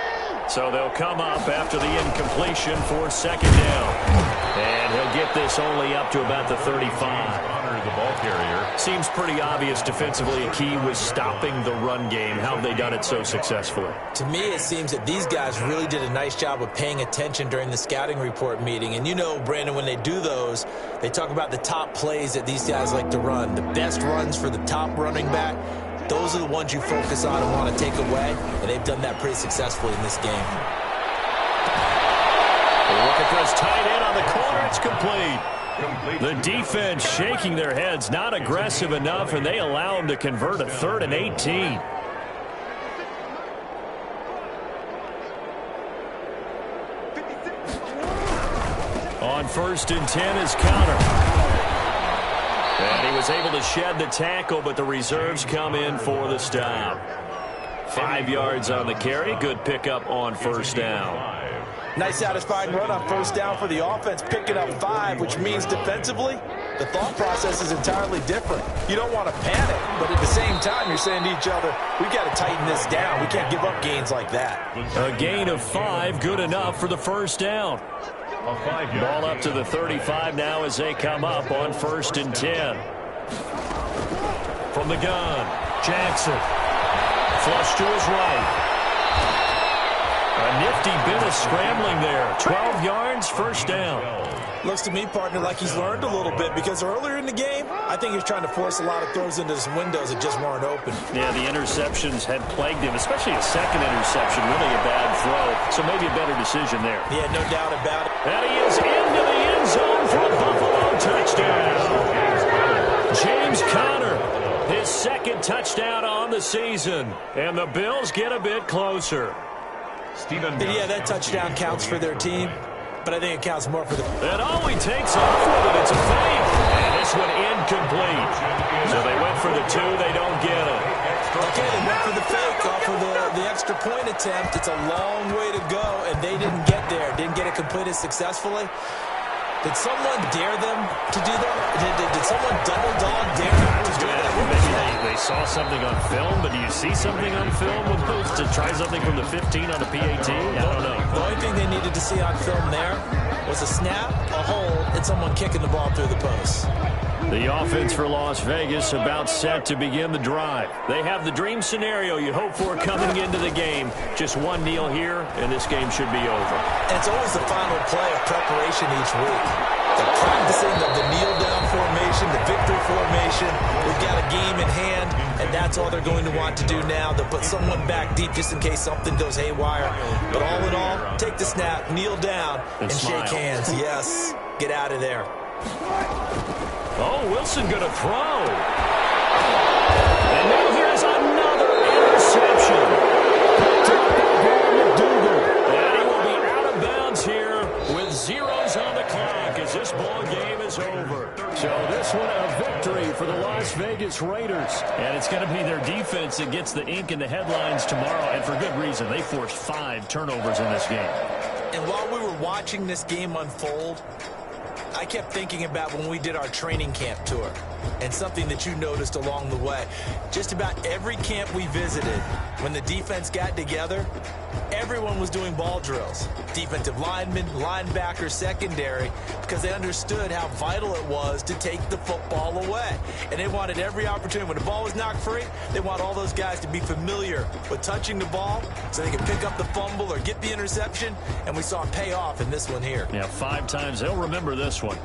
So they'll come up after the incompletion for 2nd down. And he'll get this only up to about the 35.
Honor the ball carrier.
Seems pretty obvious defensively a key was stopping the run game. How have they done it so successfully?
To me, it seems that these guys really did a nice job of paying attention during the scouting report meeting. And you know, Brandon, when they do those, they talk about the top plays that these guys like to run, the best runs for the top running back. Those are the ones you focus on and want to take away, and they've done that pretty successfully in this game.
Look at this tight end on the corner. It's complete. The defense shaking their heads, not aggressive enough, and they allow them to convert a 3rd and 18. On 1st and 10 is Counter. And he was able to shed the tackle, but the reserves come in for the stop. 5 yards on the carry. Good pickup on 1st down.
Nice satisfying run on 1st down for the offense, picking up 5, which means defensively, the thought process is entirely different. You don't want to panic, but at the same time, you're saying to each other, we got to tighten this down. We can't give up gains like that.
A gain of 5, good enough for the 1st down.
A 5-yard
Ball up to the 35 now as they come up on 1st and 10. From the gun, Jackson. Flush to his right. A nifty bit of scrambling there. 12 yards, 1st down.
Looks to me, partner, like he's learned a little bit because earlier in the game, I think he was trying to force a lot of throws into his windows that just weren't open.
Yeah, the interceptions had plagued him, especially a second interception. Really a bad throw, so maybe a better decision there.
Yeah, no doubt about it.
And he is into the end zone for a Buffalo touchdown. James Conner, his 2nd touchdown on the season. And the Bills get a bit closer.
Yeah, that touchdown counts for their team, but I think it counts more for the...
And all he takes off with it, it's a fake. And this one incomplete. So they went for the 2, they don't get it.
Okay, they went for the fake off of the extra point attempt. It's a long way to go, and they didn't get there. Didn't get it completed successfully. Did someone dare them to do that? Did someone double dog dare them to do that?
Maybe they saw something on film, but do you see something on film to try something from the 15 on the PAT? I don't know.
The only thing they needed to see on film there was a snap, a hold, and someone kicking the ball through the post.
The offense for Las Vegas about set to begin the drive. They have the dream scenario you hope for coming into the game. Just one kneel here, and this game should be over.
And it's always the final play of preparation each week. The practicing of the kneel-down formation, the victory formation. We've got a game in hand, and that's all they're going to want to do now. They'll put someone back deep just in case something goes haywire. But all in all, take the snap, kneel down, and shake hands. Yes, get out of there.
Oh, Wilson going to throw. And now here's another interception. And he will be out of bounds here with zeros on the clock as this ball game is over. So this one a victory for the Las Vegas Raiders. And it's going to be their defense that gets the ink in the headlines tomorrow, and for good reason. They forced 5 turnovers in this game.
And while we were watching this game unfold, I kept thinking about when we did our training camp tour and something that you noticed along the way. Just about every camp we visited, when the defense got together, everyone was doing ball drills. Defensive linemen, linebackers, secondary, because they understood how vital it was to take the football away. And they wanted every opportunity. When the ball was knocked free, they want all those guys to be familiar with touching the ball so they can pick up the fumble or get the interception. And we saw it pay off in this one here.
Yeah, 5 times. They'll remember this one.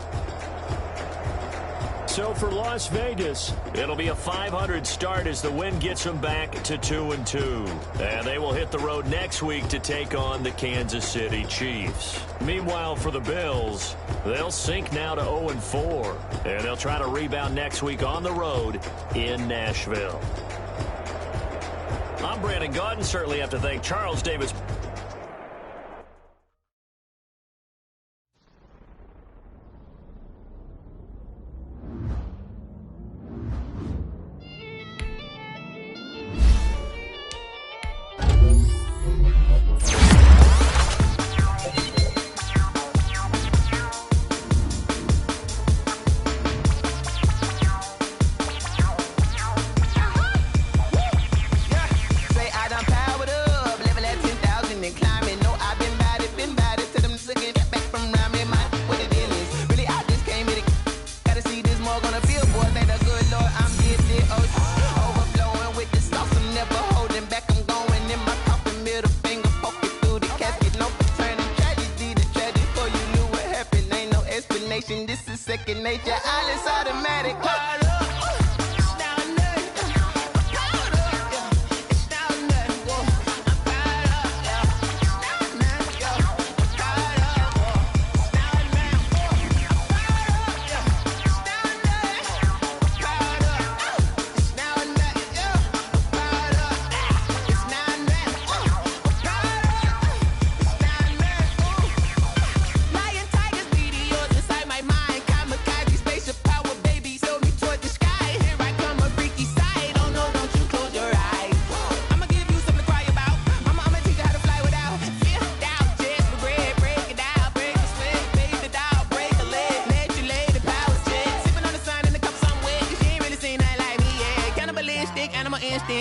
So for Las Vegas, it'll be a 500 start as the win gets them back to 2-2. And they will hit the road next week to take on the Kansas City Chiefs. Meanwhile, for the Bills, they'll sink now to 0-4. And they'll try to rebound next week on the road in Nashville. I'm Brandon Gaudin. Certainly have to thank Charles Davis.
This is second nature, all is automatic.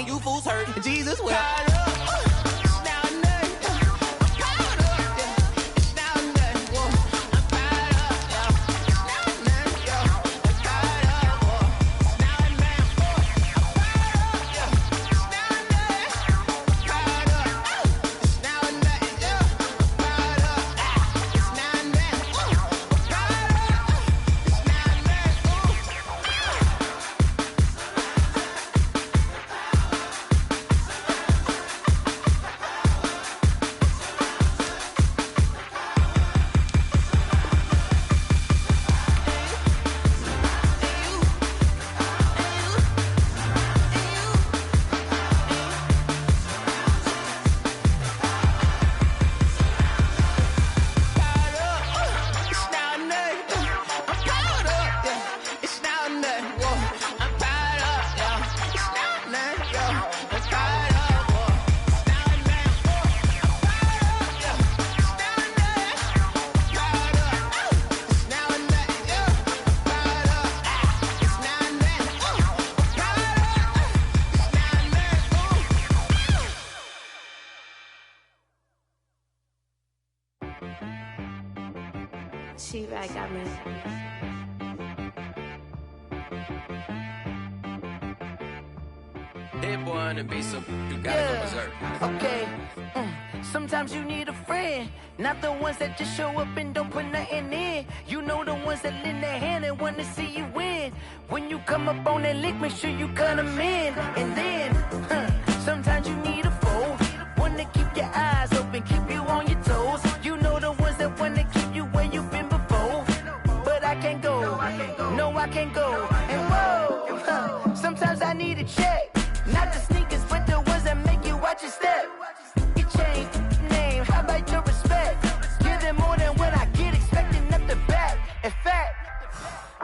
You fools hurt. Jesus will.
T-Bag got me.
That boy on the beat, so you gotta go berserk.
Okay. Sometimes you need a friend, not the ones that just show up and don't put nothing in. You know the ones that lend their hand and want to see you win. When you come up on that lick, make sure you cut them in. And then, sometimes you need a foe, one to keep your eyes open, keep you on your toes. You know the ones that want to keep you where you've been before. But I can't go, no I can't go. And whoa, sometimes I need a check, not the sneakers, but the ones that make you watch your step. You change name, how about your respect? Give them more than what I get, expecting nothing back. In fact,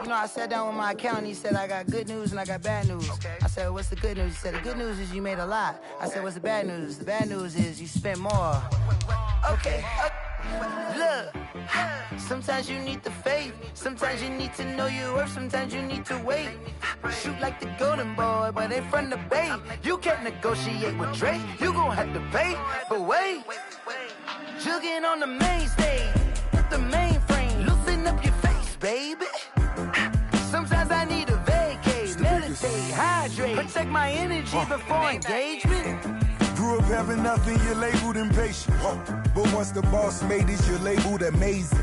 you know, I sat down with my accountant, he said, I got good news and I got bad news. I said, what's the good news? He said, the good news is you made a lot. I said, what's the bad news? The bad news is you spent more. Okay, look, sometimes you need the faith, sometimes you need to know your worth, sometimes you need to wait. Shoot like the golden boy, but they from the bay. You can't negotiate with Drake, you gon' have to pay. But wait, jugging on the main stage, with the mainframe, loosen up your face, baby. Sometimes I need a vacate, meditate, hydrate, protect my energy before engagement.
Grew up having nothing, you're labeled impatient. But once the boss made it, you're labeled amazing.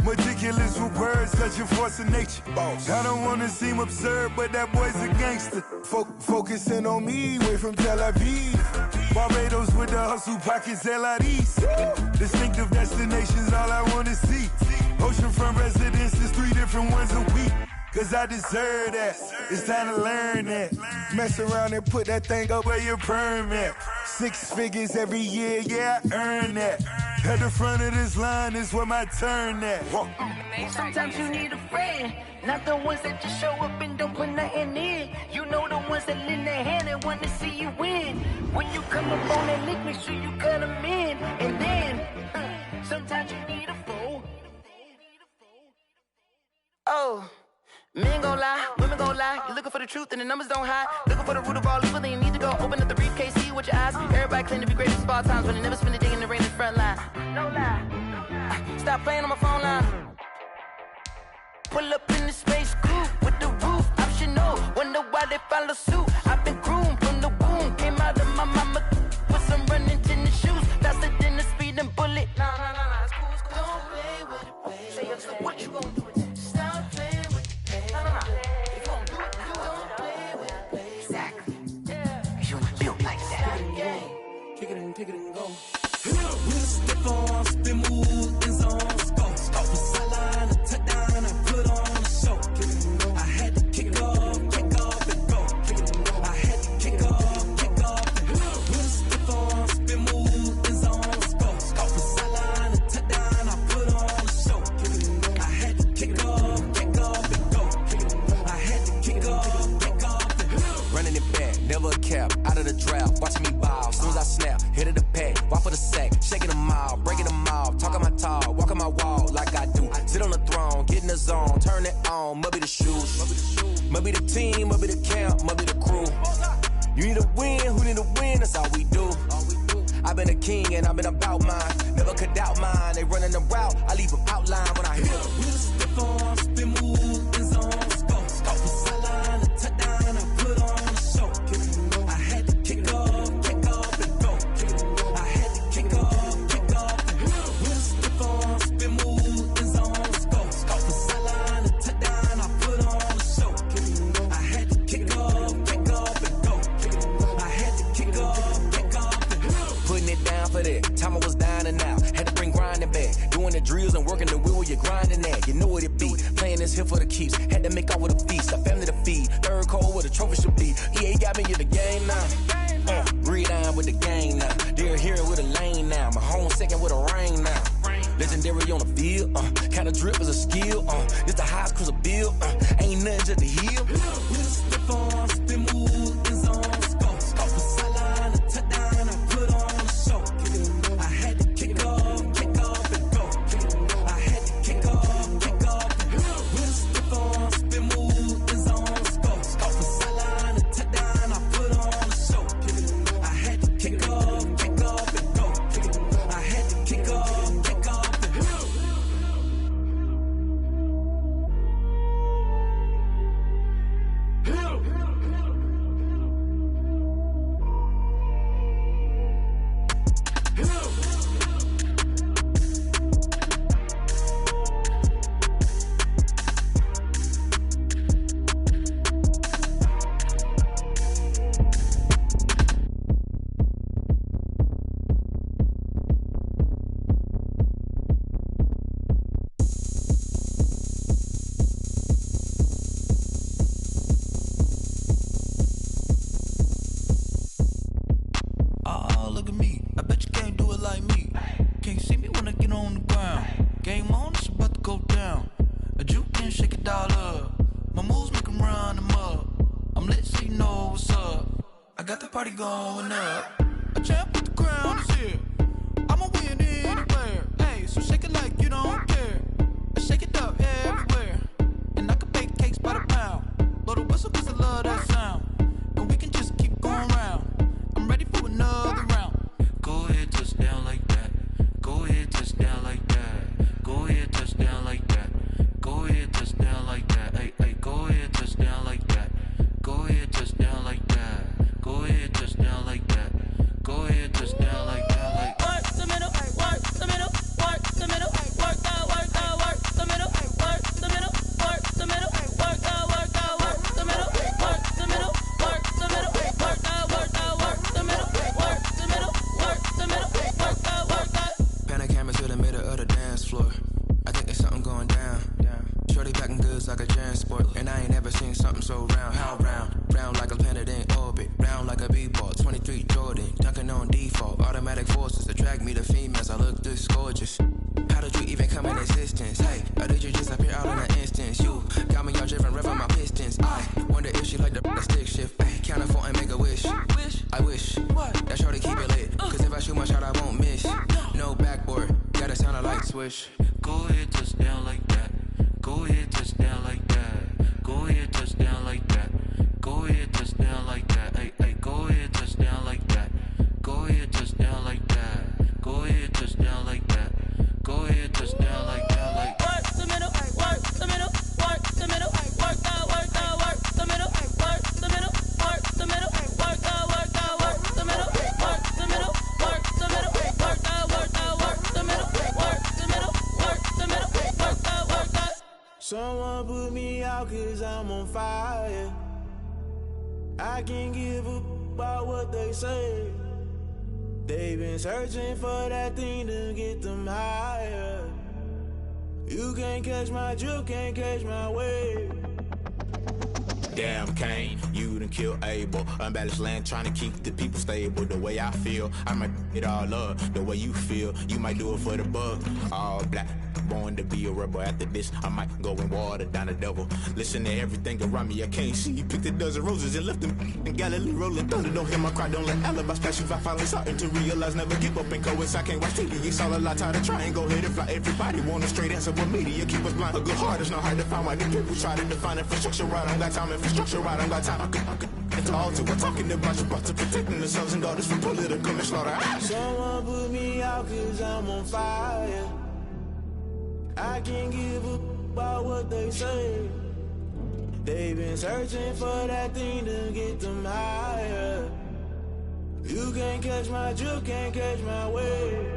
Meticulous with words, such a force of nature. I don't wanna seem absurd, but that boy's a gangster. Focusing on me, way from Tel Aviv. Barbados with the hustle pockets, LIDs. Distinctive destinations, all I wanna see. Oceanfront residences, 3 different ones a week. Cause I deserve that, it's time to learn that. Mess around and put that thing up where your permit. 6 figures every year, yeah, I earn that. At the front of this line is where my turn at.
Sometimes you need a friend, not the ones that just show up and don't put nothing in. You know the ones that lend their hand and want to see you win. When you come up on that lick, make sure you cut them in. And then, sometimes you need a foe. Oh. Men gon' lie, women gon' lie. You're looking for the truth and the numbers don't hide. Looking for the root of all evil, then you need to go open up the briefcase, see what your eyes. Everybody claim to be greatest of all times, but they never spend a day in the rain in the front line. No lie. Stop playing on my phone line. Pull up in the space coupe with the roof optional. Wonder why they follow suit. I've been groomed from the womb, came out of my mama with some running tennis shoes, faster than the speeding bullet. Nah, it's cool, it's cool. Don't play with it, baby. Say so what you gon' do with it? Stop playing. If you gon' do it, don't play with it, baby. Exactly. You ain't built like that.
Kick it and go. We'll step on, spin, move, and zone, go. Off the sideline, a touchdown, I put on a show. I had to kick off and go. I had to kick off and go. We'll step on, spin, move, and zone, go. Off the sideline, a touchdown, I put on a show. I had to kick off and go.
Running it back, never a cap, out of the draft, watching me ball, soon as I snap, hit of the pack, walk for the sack, shaking them all, breaking them all, talking my talk, walking my wall like I do, sit on the throne, get in the zone, turn it on, must be the shoes, must be the team, must be the camp, must be the crew, you need a win, who need a win, that's all we do, I've been a king and I've been about mine, never could doubt mine, they running the route, I leave them outline when I hit them.
We'll step on, spin, move, and zone, go, off the sideline, a touchdown, I put on a show. I had to kick off and go. I had to kick off and go. We'll step on, spin, move, and zone, go, off the sideline, a touchdown, I put on a show. I had to kick off and go. I had to kick off and go.
Putting it down for that, time I was down and out, had to bring grinding back, doing the drills and working the wheel where you're grinding at, you know what it be, playing this here for the keeps, had to make off with a feast, a family to feed, third cold where the trophy should be, EA got me in the game now, breathe down with the game now, they're here with a lane now, my home second with a rain now, legendary on the field, kind of drip is a skill, it's the highest cruiser bill, ain't nothing just to heal.
We'll step on, spin, move, and zone, go, off the sideline, a touchdown, I put on a show. I had to kick off and go. I had to kick off and go. We'll step on, spin, move, and zone, go, off the sideline, a touchdown, I put on a show. I had to kick off and go. I had to kick off and go. 'Cause I had to kick off and go. I had to kick off and go. We'll step on, spin, move, and zone, go, off the sideline, a touchdown, I put on a show. I had to kick off and go. I had to kick off and go. We'll step on, spin, move, and zone, go, off the sideline, a touchdown, I put on a show. I had to kick off and go. I had to kick off and go. got the party going up. A champ with the crown is here. I'ma win anywhere. Hey, so shake it like you don't care. I shake it up everywhere. And I can bake cakes by the pound. Blow the whistle 'cause I love that sound. And we can just keep going round. I'm ready for another round.
Go ahead, touch down like that. Go ahead, touch down like that. Go ahead, touch down like that. Go ahead, touch down like that. Hey, hey, go ahead, touch down like that. Go ahead, touch down like that. Go ahead, touch down like that. Go ahead, touch down like that. Like
work the middle, work the middle, work the middle, work out, work the middle, work the middle, work the middle, work out, work the middle, work the middle, work the middle, work out, work the middle, work the middle, work the middle, work out.
Pan the camera to the middle of the dance floor. I think there's something going down. Shorty packing goods like a transport, and I ain't never seen something so round. How round? Round like a planet in orbit, round like a b-ball. 23 Jordan, dunking on default. Automatic forces attract me to females. I look this gorgeous. How did you even come in existence? Hey, or did you just appear out in an instance? You got me all driven, revving my pistons. I wonder if she like the stick shift. Hey, count a 4 and make a wish. I wish that shorty keep it lit, 'cause if I shoot my shot, I won't miss. No backboard, gotta sound a light switch.
go ahead, touch down like that. Go ahead, touch down like that. Go ahead, touch down like that. Go ahead, touch down like that. Hey, hey, go ahead, touch down like that. Go ahead, touch down like that. Go ahead, touch down like that. Go ahead, touch down like that. Like
work the middle, work the middle, work the middle, work out, work the middle, work the middle, work the middle, work out, work the middle, work the middle, work the middle, work out, work the middle, work the middle, work the middle, work out.
Someone put me out 'cause I'm on fire. I can't give a about what they say. They've been searching for that thing to get them higher. You can't catch my drift, can't catch my wave.
Damn, Kane, you done killed Abel. Unbalanced land, trying to keep the people stable. The way I feel, I might it all up. The way you feel, you might do it for the bug. All black, born to be a rebel. After this, I might go and water down the devil. Listen to everything around me, I can't see. Picked a dozen roses and left them in Galilee rolling thunder. Don't hear my cry, don't let alibis pass you. I finally starting to realize, never give up and coast. I can't watch TV, it's all a lot. Tired of trying, go ahead and fly. Everybody want a straight answer, but media keep us blind. A good heart is not hard to find. Why the people try to define infrastructure right? I don't got time, infrastructure right, I don't got time. I could it's all to we're talking about you, about to protecting the sons and daughters from political and slaughter.
Someone put me out 'cause I'm on fire. I can't give a about what they say. They've been searching for that thing to get them higher. You can't catch my drift, can't catch my wave.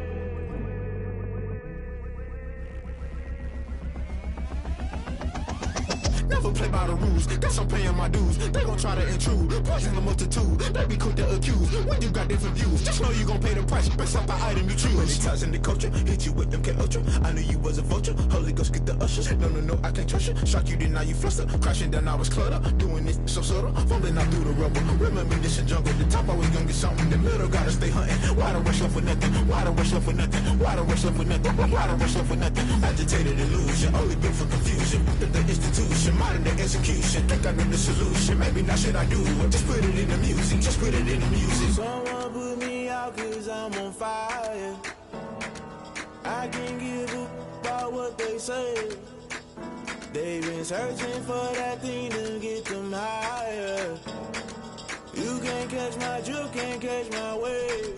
Never play by the rules, guess I'm paying my dues. They gon' try to intrude, poison the multitude. They be quick to accuse, when you got different views. Just know you gon' pay the price, based off the item you choose. Many times in the culture, hit you with MK Ultra. I knew you was a vulture, Holy Ghost get the ushers. No, I can't trust you. Shock you, then now you fluster. Crashing down, I was cluttered. Doing this so subtle, fumbling out through the rubble. Remember this in jungle, the top always gonna get something. The middle gotta stay hunting. Why the rush left with nothing? Why the rush left with nothing? Why the rush left with nothing? Why the rush left with nothing? Agitated illusion, only built for confusion. The institution, modern day execution. Think I know the solution. Maybe not should I do it? Just put it in the music. Just put it in the music.
Someone put me out 'cause I'm on fire. I can't give a about what they say. They've been searching for that thing to get them higher. You can't catch my drift, can't catch my wave.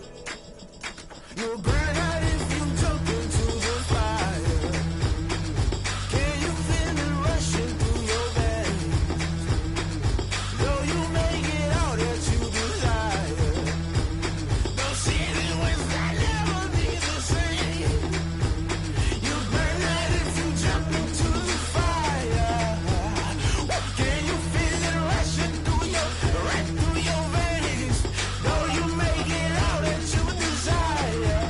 You'll burn out if you jump into the fire. Can you feel it rushing through your veins? Though you may get all that you desire, those situations will never be the same. You burn out if you jump into the fire. Can you feel it rushing through your veins? Though you may get all that you desire.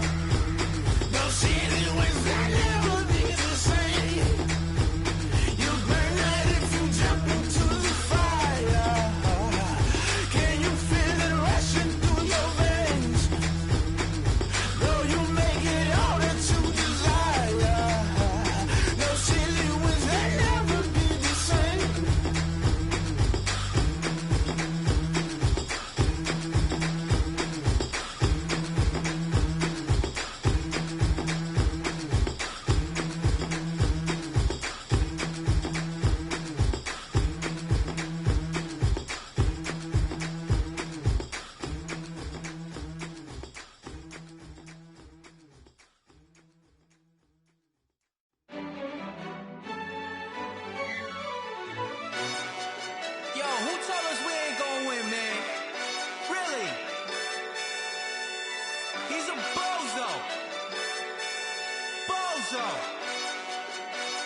so.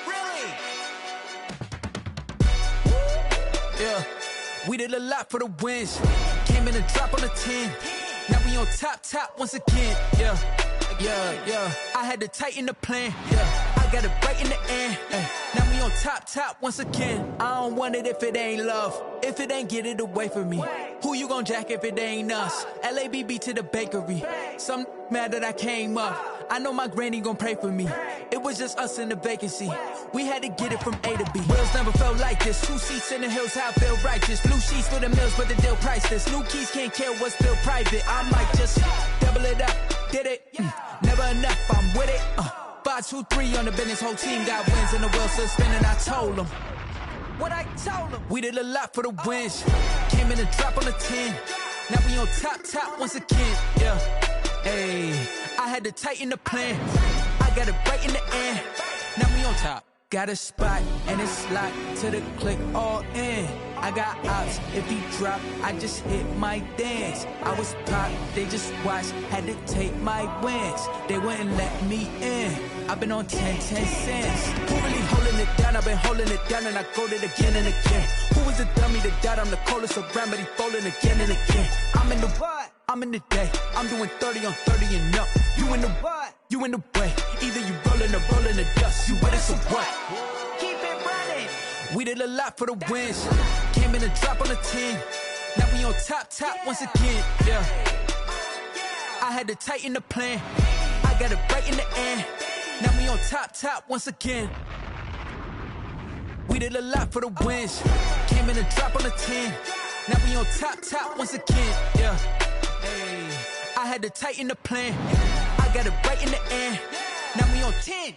Really?
Yeah, we did a lot for the wins. Came in and drop on the 10. Now we on top once again. Yeah. I had to tighten the plan. Yeah, I got it right in the end. Now we on top once again. I don't want it if it ain't love. If it ain't, get it away from me. Who you gon' jack if it ain't us? LABB to the bakery. Some mad that I came up. I know my granny gon' pray for me. It was just us in the vacancy. We had to get it from A to B. Wheels never felt like this. 2 seats in the hills, how I feel righteous. Blue sheets for the mills, but the deal priceless. New keys can't care what's still private. I might just double it up. Did it? Never enough, I'm with it. 5, 2, 3 on the business. Whole team got wins and the wheels still spinning. I told them what I told them. We did a lot for the wins. Came in and drop on the 10. Now we on top once again. Yeah. Hey, I had to tighten the plan. I got it right in the end. Now we on top. Got a spot and it's locked to the click all in. I got ops, if he drop, I just hit my dance. I was pop, they just watched, had to take my wins. They wouldn't let me in. I've been on 10 cents. Who really holding it down? I've been holding it down and I go it again and again. Who was the dummy that died? I'm the coldest around, but he falling again and again. I'm in the what? I'm in the day. I'm doing 30 on 30 and up. You in the what? You in the way. Either you rolling or rolling the dust. You with us or what?
Keep it running.
We did a lot for the wins. Came in and drop on the 10. Now we on top once again. Yeah. I had to tighten the plan. I got it right in the end. Now we on top once again. We did a lot for the wins. Came in and drop on the 10. Now we on top once again. Yeah. Hey, I had to tighten the plan. I got it right in the end. Now we on 10.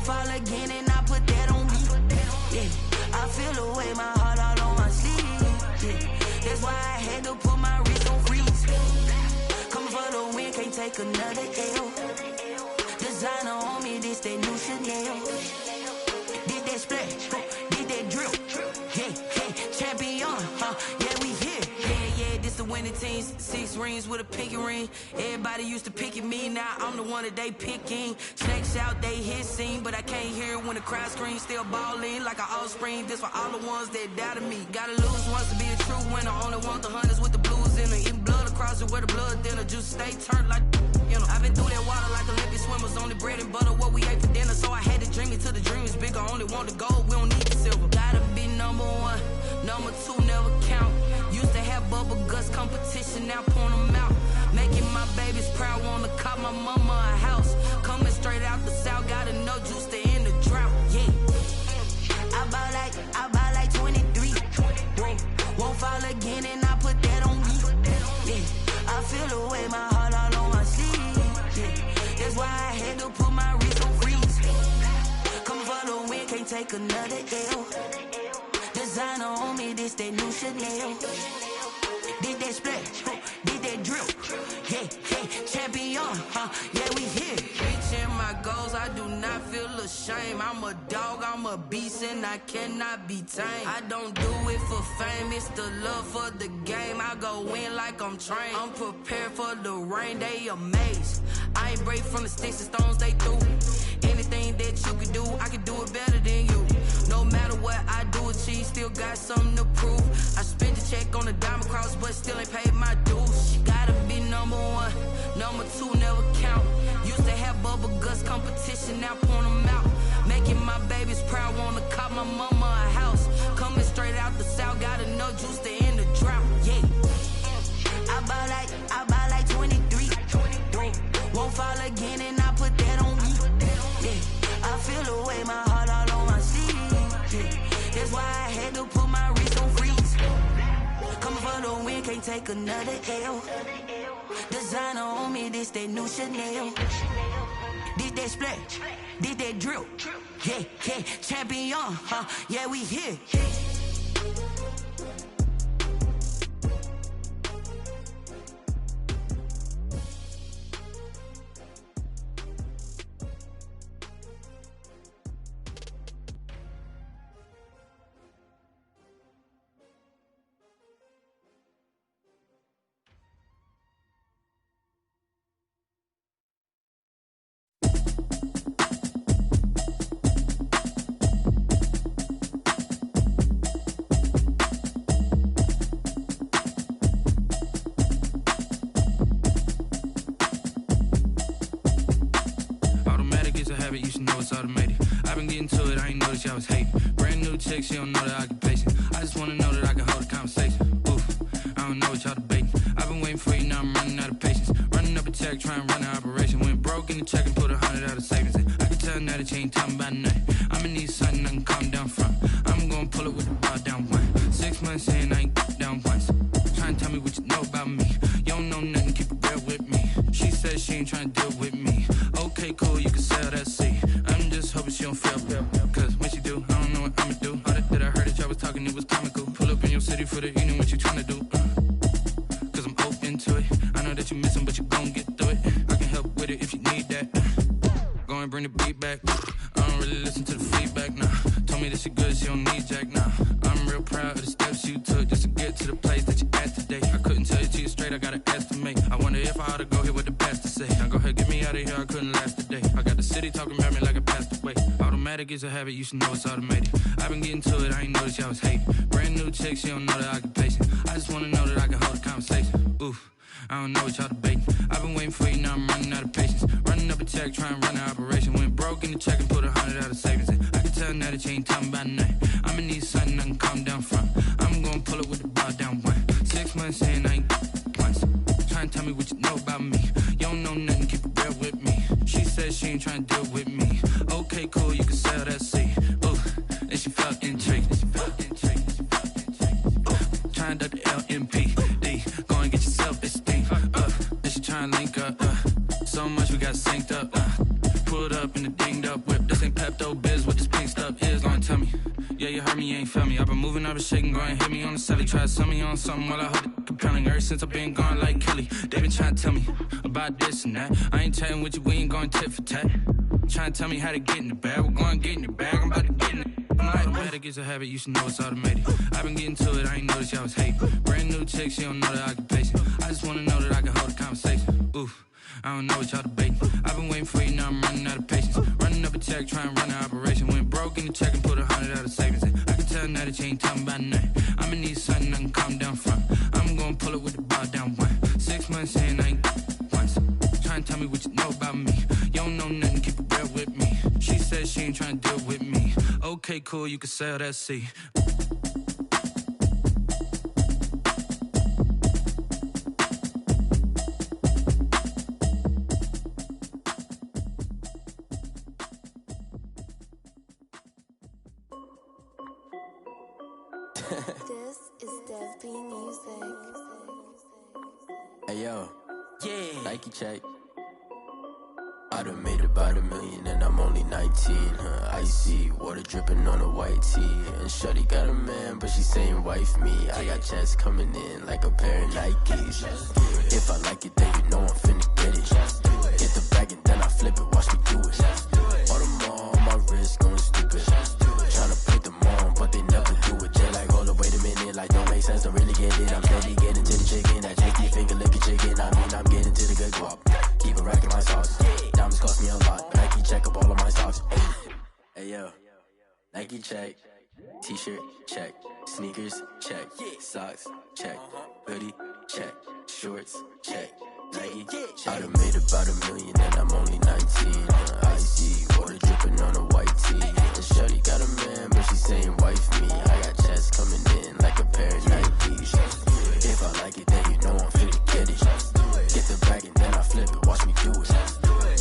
Fall again and I put that on me. Yeah, I feel the way, my heart all on my sleeve. Yeah, that's why I had to put my wrist on freeze. Coming for the win, can't take another L. Designer on me, this that new Chanel. Did that splash, did that drill. Yeah, champion, yeah, we here. Yeah, this the winning teams. 6 rings with a pinky ring. Everybody used to pick at me, now I'm the one that they picking. Snakes out, they hit scene, but I can't hear it when the crowd screams. Still balling like an offspring. This for all the ones that doubted me. Gotta lose once to be a true winner. Only want the hunters with the blues in it. Eating blood across it where the blood dinner. Juice stay turned like, you know. I've been through that water like Olympic swimmers. Only bread and butter, what we ate for dinner. So I had to dream it till the dream is bigger. Only want the gold, we don't need the silver. Gotta be number 1, number 2 never count. Used to have bubble guts competition, now point them out. Making my babies proud, wanna cop my mama a house. Coming straight out the south, gotta know juice to end the drought. Yeah, I buy like 23. Won't fall again and I put that on me. Yeah, I feel the way, my heart all on my sleeve. Yeah, that's why I had to put my wrist on freeze. Come for the win, can't take another L. Designer on me, this that new Chanel. Did that splash, did that drill. Yeah, champion, yeah, we here. Reaching my goals, I do not feel ashamed. I'm a dog, I'm a beast, and I cannot be tamed. I don't do it for fame, it's the love for the game. I go in like I'm trained. I'm prepared for the rain, they amazed. I ain't break from the sticks and stones they threw. Anything that you can do, I can do it better than you. No matter what I do, achieve, still got something to prove. I spent the check on the diamond cross, but still ain't paid my dues. Gotta be number 1, number 2 never count. Used to have bubble guts competition, now point them out. Making my babies proud, wanna cop my mama a house. Coming straight out the south, gotta know juice to end the drought. Yeah, I buy like 23. Won't fall again and can't take another L. Designer on me, this that new Chanel. This that splash, this that drill. Yeah, yeah, champion, yeah, we here.
You should know it's automated. I've been getting to it, I ain't noticed y'all was hating. Brand new chick, she don't know the occupation. I just wanna know that I can hold a conversation. Oof, I don't know what y'all debating. I've been waiting for you, now I'm running out of patience. Running up a check, trying to run an operation. Went broke in the check and put 100 out of savings in. I can tell now that you ain't talking about nothing. I'ma need something I can calm down from. I'm gonna pull it with the bar down one. 6 months in, I ain't down once. Trying to tell me what you know about me. You don't know nothing, keep it real with me. She said she ain't trying to deal with me. Okay, cool, you can sell that seat. I'm just hoping she don't fail. Cause when she do, I don't know what I'ma do. All that I heard that y'all was talking, it was comical. Pull up in your city for the evening, what you trying to do? Cause I'm open to it. I know that you missing, but you gon' get through it. I can help with it if you need that. Go and bring the beat back. I don't really listen to the feedback, nah. Told me that she good, she don't need jack, nah. I'm real proud of the steps you took just to get to the place that you at today. I couldn't tell you to you straight, I gotta estimate. I wonder if I ought to go here with the pastor say. Now go ahead, get me out of here, I couldn't last today. I got the city talking about me like I passed away. Automatic is a habit, you should know it's automated. I've been getting to it, I ain't noticed y'all was hating. Brand new chick, she don't know the occupation. I just wanna know that I can hold a conversation. Oof, I don't know what y'all debating. I've been waiting for you, now I'm running out of patience. Running up a check, trying to run an operation. Went broke in the check and put 100 out of savings in. I can tell now that you ain't talking about nothing. I'ma need something I can calm down from. I'm gonna pull it with the bar down one. 6 months in, I ain't once. Trying to tell me what you know about me. You don't know nothing, keep it real with me. She said she ain't trying to deal with me. Okay, cool, you can sell that seat. Ooh, and she felt intrigued. Trying to the LMPD. Go and get yourself esteem. And she trying to link up. So much we got synced up. Pulled up in the dinged up whip. This ain't Pepto-Biz, what this pink stuff is. Go and tell me. Yeah, you heard me, you ain't felt me. I've been moving, I've been shaking, go and hit me on the celly. Try to sell me on something while I hold it compelling. Ever since I've been gone like Kelly, they been trying to tell me about this and that. I ain't chatting with you, we ain't going tit for tat. Trying to tell me how to get in the bag. We're going to get in the bag, I'm about to get in it. Automatic is a habit, you should know it's automated. I've been getting to it, I ain't noticed y'all was hating. Brand new chick, she don't know the occupation. I just wanna know that I can hold a conversation. Oof, I don't know what y'all debating. I've been waiting for you, now I'm running out of patience. Running up a check, trying to run an operation. Went broke in the check and put 100 out of savings in. I can tell now that you ain't talking about nothing. I'ma need something I can calm down from. I'm gonna pull it with the bar down one. 6 months in, I ain't once. Trying to tell me what you know about me. You don't know nothing, keep it real with me. She said she ain't trying to deal with me. Okay, cool, you can sell that seat.
This is Dev B Music.
Hey yo,
yeah.
Nike check. I done made about $1 million and I'm only 19. Icy water dripping on a white tee. And shorty got a man, but she saying wife me. I got checks coming in like a pair of Nikes. If I like it, then you know I'm finna get it. Get the bag and then I flip it, watch me do it. All them on my wrist going stupid. Tryna put them on, but they never do it. They're like, hold up, wait a minute, like don't make sense to really get it. I'm steady getting to the chicken, that tricky finger licking chicken. I mean, I'm getting to the good guap. Keep a rack in my sauce. Diamonds cost me a lot. Nike check up all of my socks. Hey yo, Nike check. T-shirt check. Sneakers check. Socks check. Hoodie check. Shorts check. Nike check. I done made about $1 million and I'm only 19. Icy water dripping on a white tee. And shorty got a man, but she saying wife me. I got checks coming in like a pair of Nikes. If I like it, then you know I'm finna get it. Get the bag and then I flip it, watch me do it.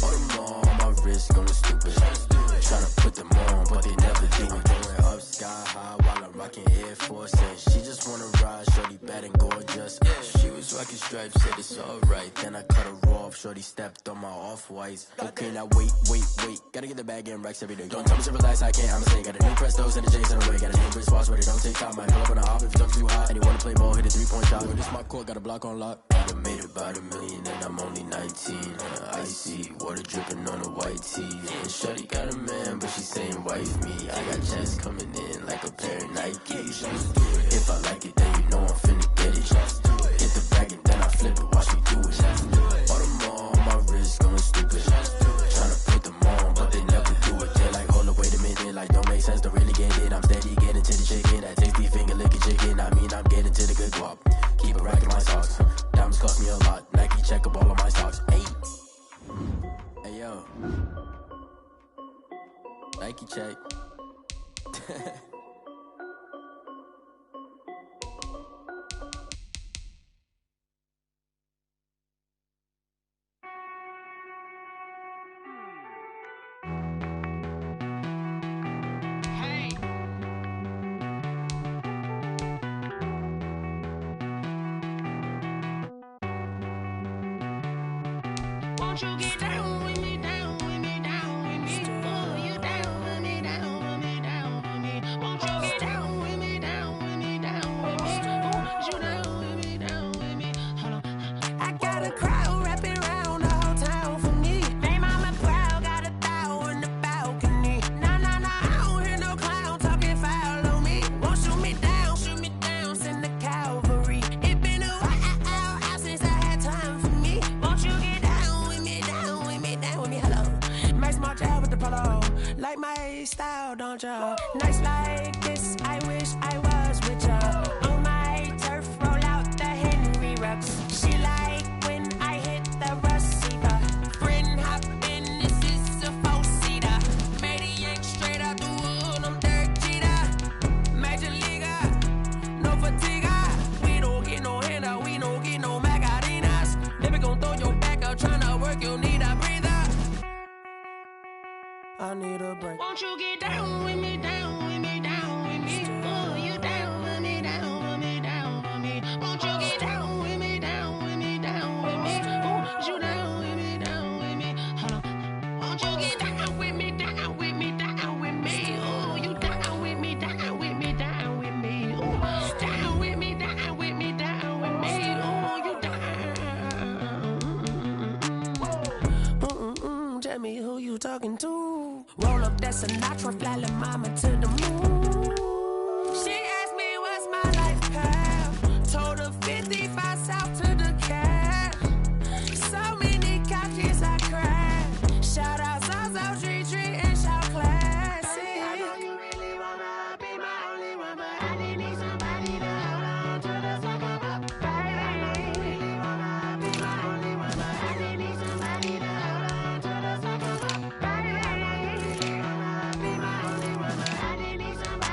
All them on my wrist going stupid. Tryna put them on, but they never do it. Going up sky high while I'm rocking Air Force. And she just wanna ride, shorty bad and gorgeous. dress. She was rocking stripes, said it's alright. Then I cut her off, shorty stepped on my off-whites. Okay, now wait. Gotta get the bag and racks every day. Don't tell me to relax, I can't, I'ma say. Got a new Prestos and the J's in the way. Got a new Chris Foss, but it don't take time. Might pull up on the hop if it jumps too high. And you wanna play ball, hit a 3-point shot. This my court, got a block on lock. I done made about $1 million and I'm only 19. Icy, water dripping on a white tee. And shorty got a man, but she saying wife me. I got checks coming in like a pair of Nikes. If I like it, then you know I'm finna get it. Get the bag and then I flip it, watch me do it. All them on my wrist going stupid. Tryna put them on, but they never do it. They're like, hold up, wait a minute, like don't make sense, don't really get it. I'm steady getting to the chicken, that tasty finger licking chicken. I mean, I'm getting to the good guap. Keep a rack in my socks. Diamonds cost me a lot. Nike check up all of my stocks. Hey yo, Nike check.
Won't you get down with me, down with me, down with me? Oh, you down with me, down with me, down with me. Won't you get down with me, down with me, down with me? Oh, you down with me, down with me? Hold on. I got a crowd wrapping around the whole town for me. They mama proud, got a thou on the balcony. Nah, I don't hear no clown talking foul on me. Won't shoot me down, send the cavalry. It been a while since I had time for me. Won't you get down with me, down with me, down with me? Hello. Max March out with the polo. Like my style, don't ya? Nights like this, I wish I was with ya. On my turf, roll out the Henry Rux. She like when I hit the receiver. Friend hop in, this is a 4-seater. Made a yank straight out the wood, I'm Derek Jeter. Major leaguer, no fatigue. We don't get no handout, we don't get no Macarinas. Never gon' throw your back out, tryna work, you need a breather. I need a break. Won't you get down with me, down with me, down with me? Oh, you down with me, down with me, down with me? Won't you get down with me, down with me, down with me? Oh, you down with me, down with me? Hold on. Won't you get down with me, down with me, down with me? Oh, you down with me, down with me, down with me? Oh, down with me, down with me, down with me? Oh, you down. Tell me who you talking to. Roll up that Sinatra, fly la mama to the moon. She asked me what's my life path. Told her 55 south to the cab. So many couches I cried. Shout out South Street and shout classic. I know you really wanna be my only one, but I didn't need somebody to hold on to the second up. I know you really wanna be my only one, but I didn't need somebody to hold on to the second up. I know you really wanna be my only one, but I didn't need somebody.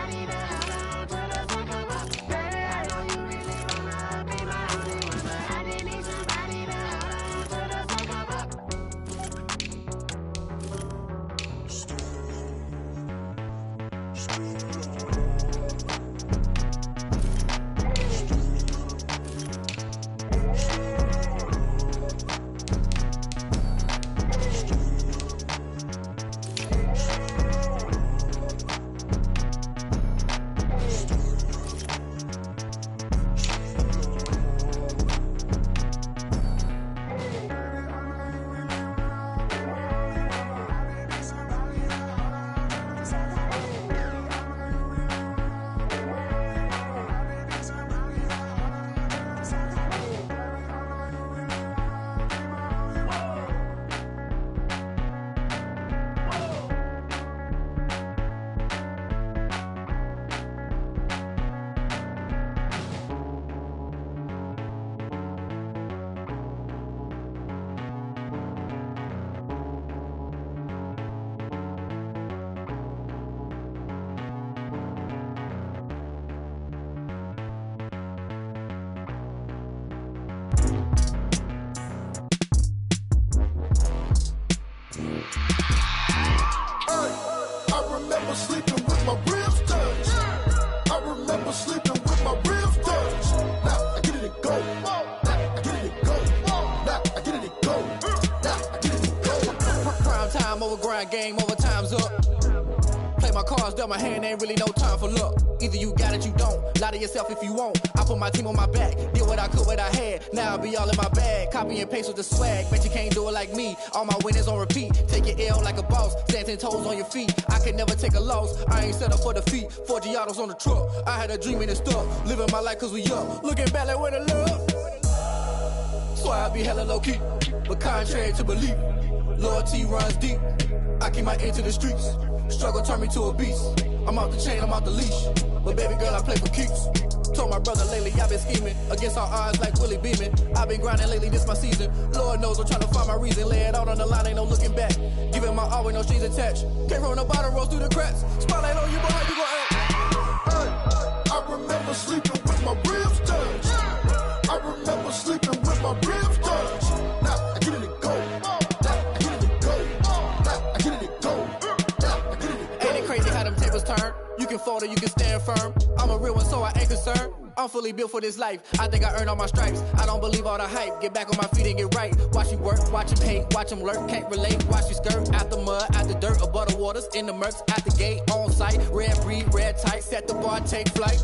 never grind, game over, time's up. Play my cards, dealt my hand, ain't really no time for luck. Either you got it, you don't. Lie to yourself if you won't. I put my team on my back, did what I could, what I had. Now I be all in my bag, copy and paste with the swag. Bet you can't do it like me. All my winners on repeat. Take your L like a boss, stand 10 toes on your feet. I could never take a loss. I ain't set up for defeat. 4 Giottos on the truck. I had a dream and it stuck. Living my life cause we up. Looking back like where the love. So I be hella low key, but contrary to belief, loyalty runs deep. I keep my ear to the streets. Struggle turned me to a beast. I'm off the chain, I'm off the leash. But baby girl, I play for keeps. Told my brother lately, I've been scheming against all odds like Willie Beeman. I've been grinding lately, this my season. Lord knows I'm trying to find my reason. Lay it out on the line, ain't no looking back. Giving my all with no strings attached. Came from the bottom, rose through the cracks. Spotlight on you, boy, how you gon' act?
I remember sleeping with my ribs touched. I remember sleeping with my ribs touched. Now I get it to go. Now I get it to go. Now I get it to go.
Ain't it crazy how them tables turn? You can fold or you can stand firm. I'm a real one, so I ain't concerned. I'm fully built for this life. I think I earned all my stripes. I don't believe all the hype. Get back on my feet and get right. Watch you work, watch him hate, watch him lurk. Can't relate, watch you skirt. Out the mud, out the dirt, above the waters, in the murks, out the gate, on site. Red breed, red tight, set the bar, take flight.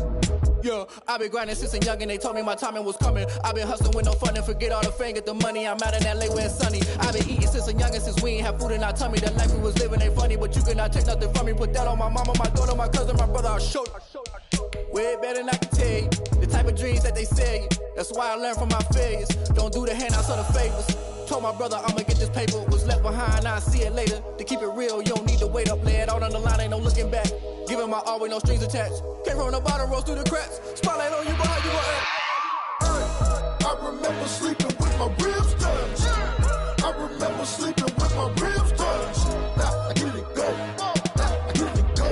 Yeah, I been grinding since a young and they told me my timing was coming. I been hustling with no fun and forget all the fame, get the money. I'm out in LA where it's sunny. I been eating since a young and since we ain't have food in our tummy. The life we was living ain't funny, but you cannot take nothing from me. Put that on my mama, my daughter, my cousin, my brother, I'll show you. Way better than I can tell you. The type of dreams that they sell you. That's why I learned from my failures. Don't do the handouts or the favors. Told my brother I'ma get this paper. Was left behind, I'll see it later. To keep it real, you don't need to wait up. Lay it out on the line, ain't no looking back. Giving my all with no strings attached. Came from the bottom, rose through the cracks. Spotlight on you, boy, how you gon' act?
I remember sleeping with my ribs touched. I remember sleeping with my ribs touched. Now I get it to go. Now I get it to go.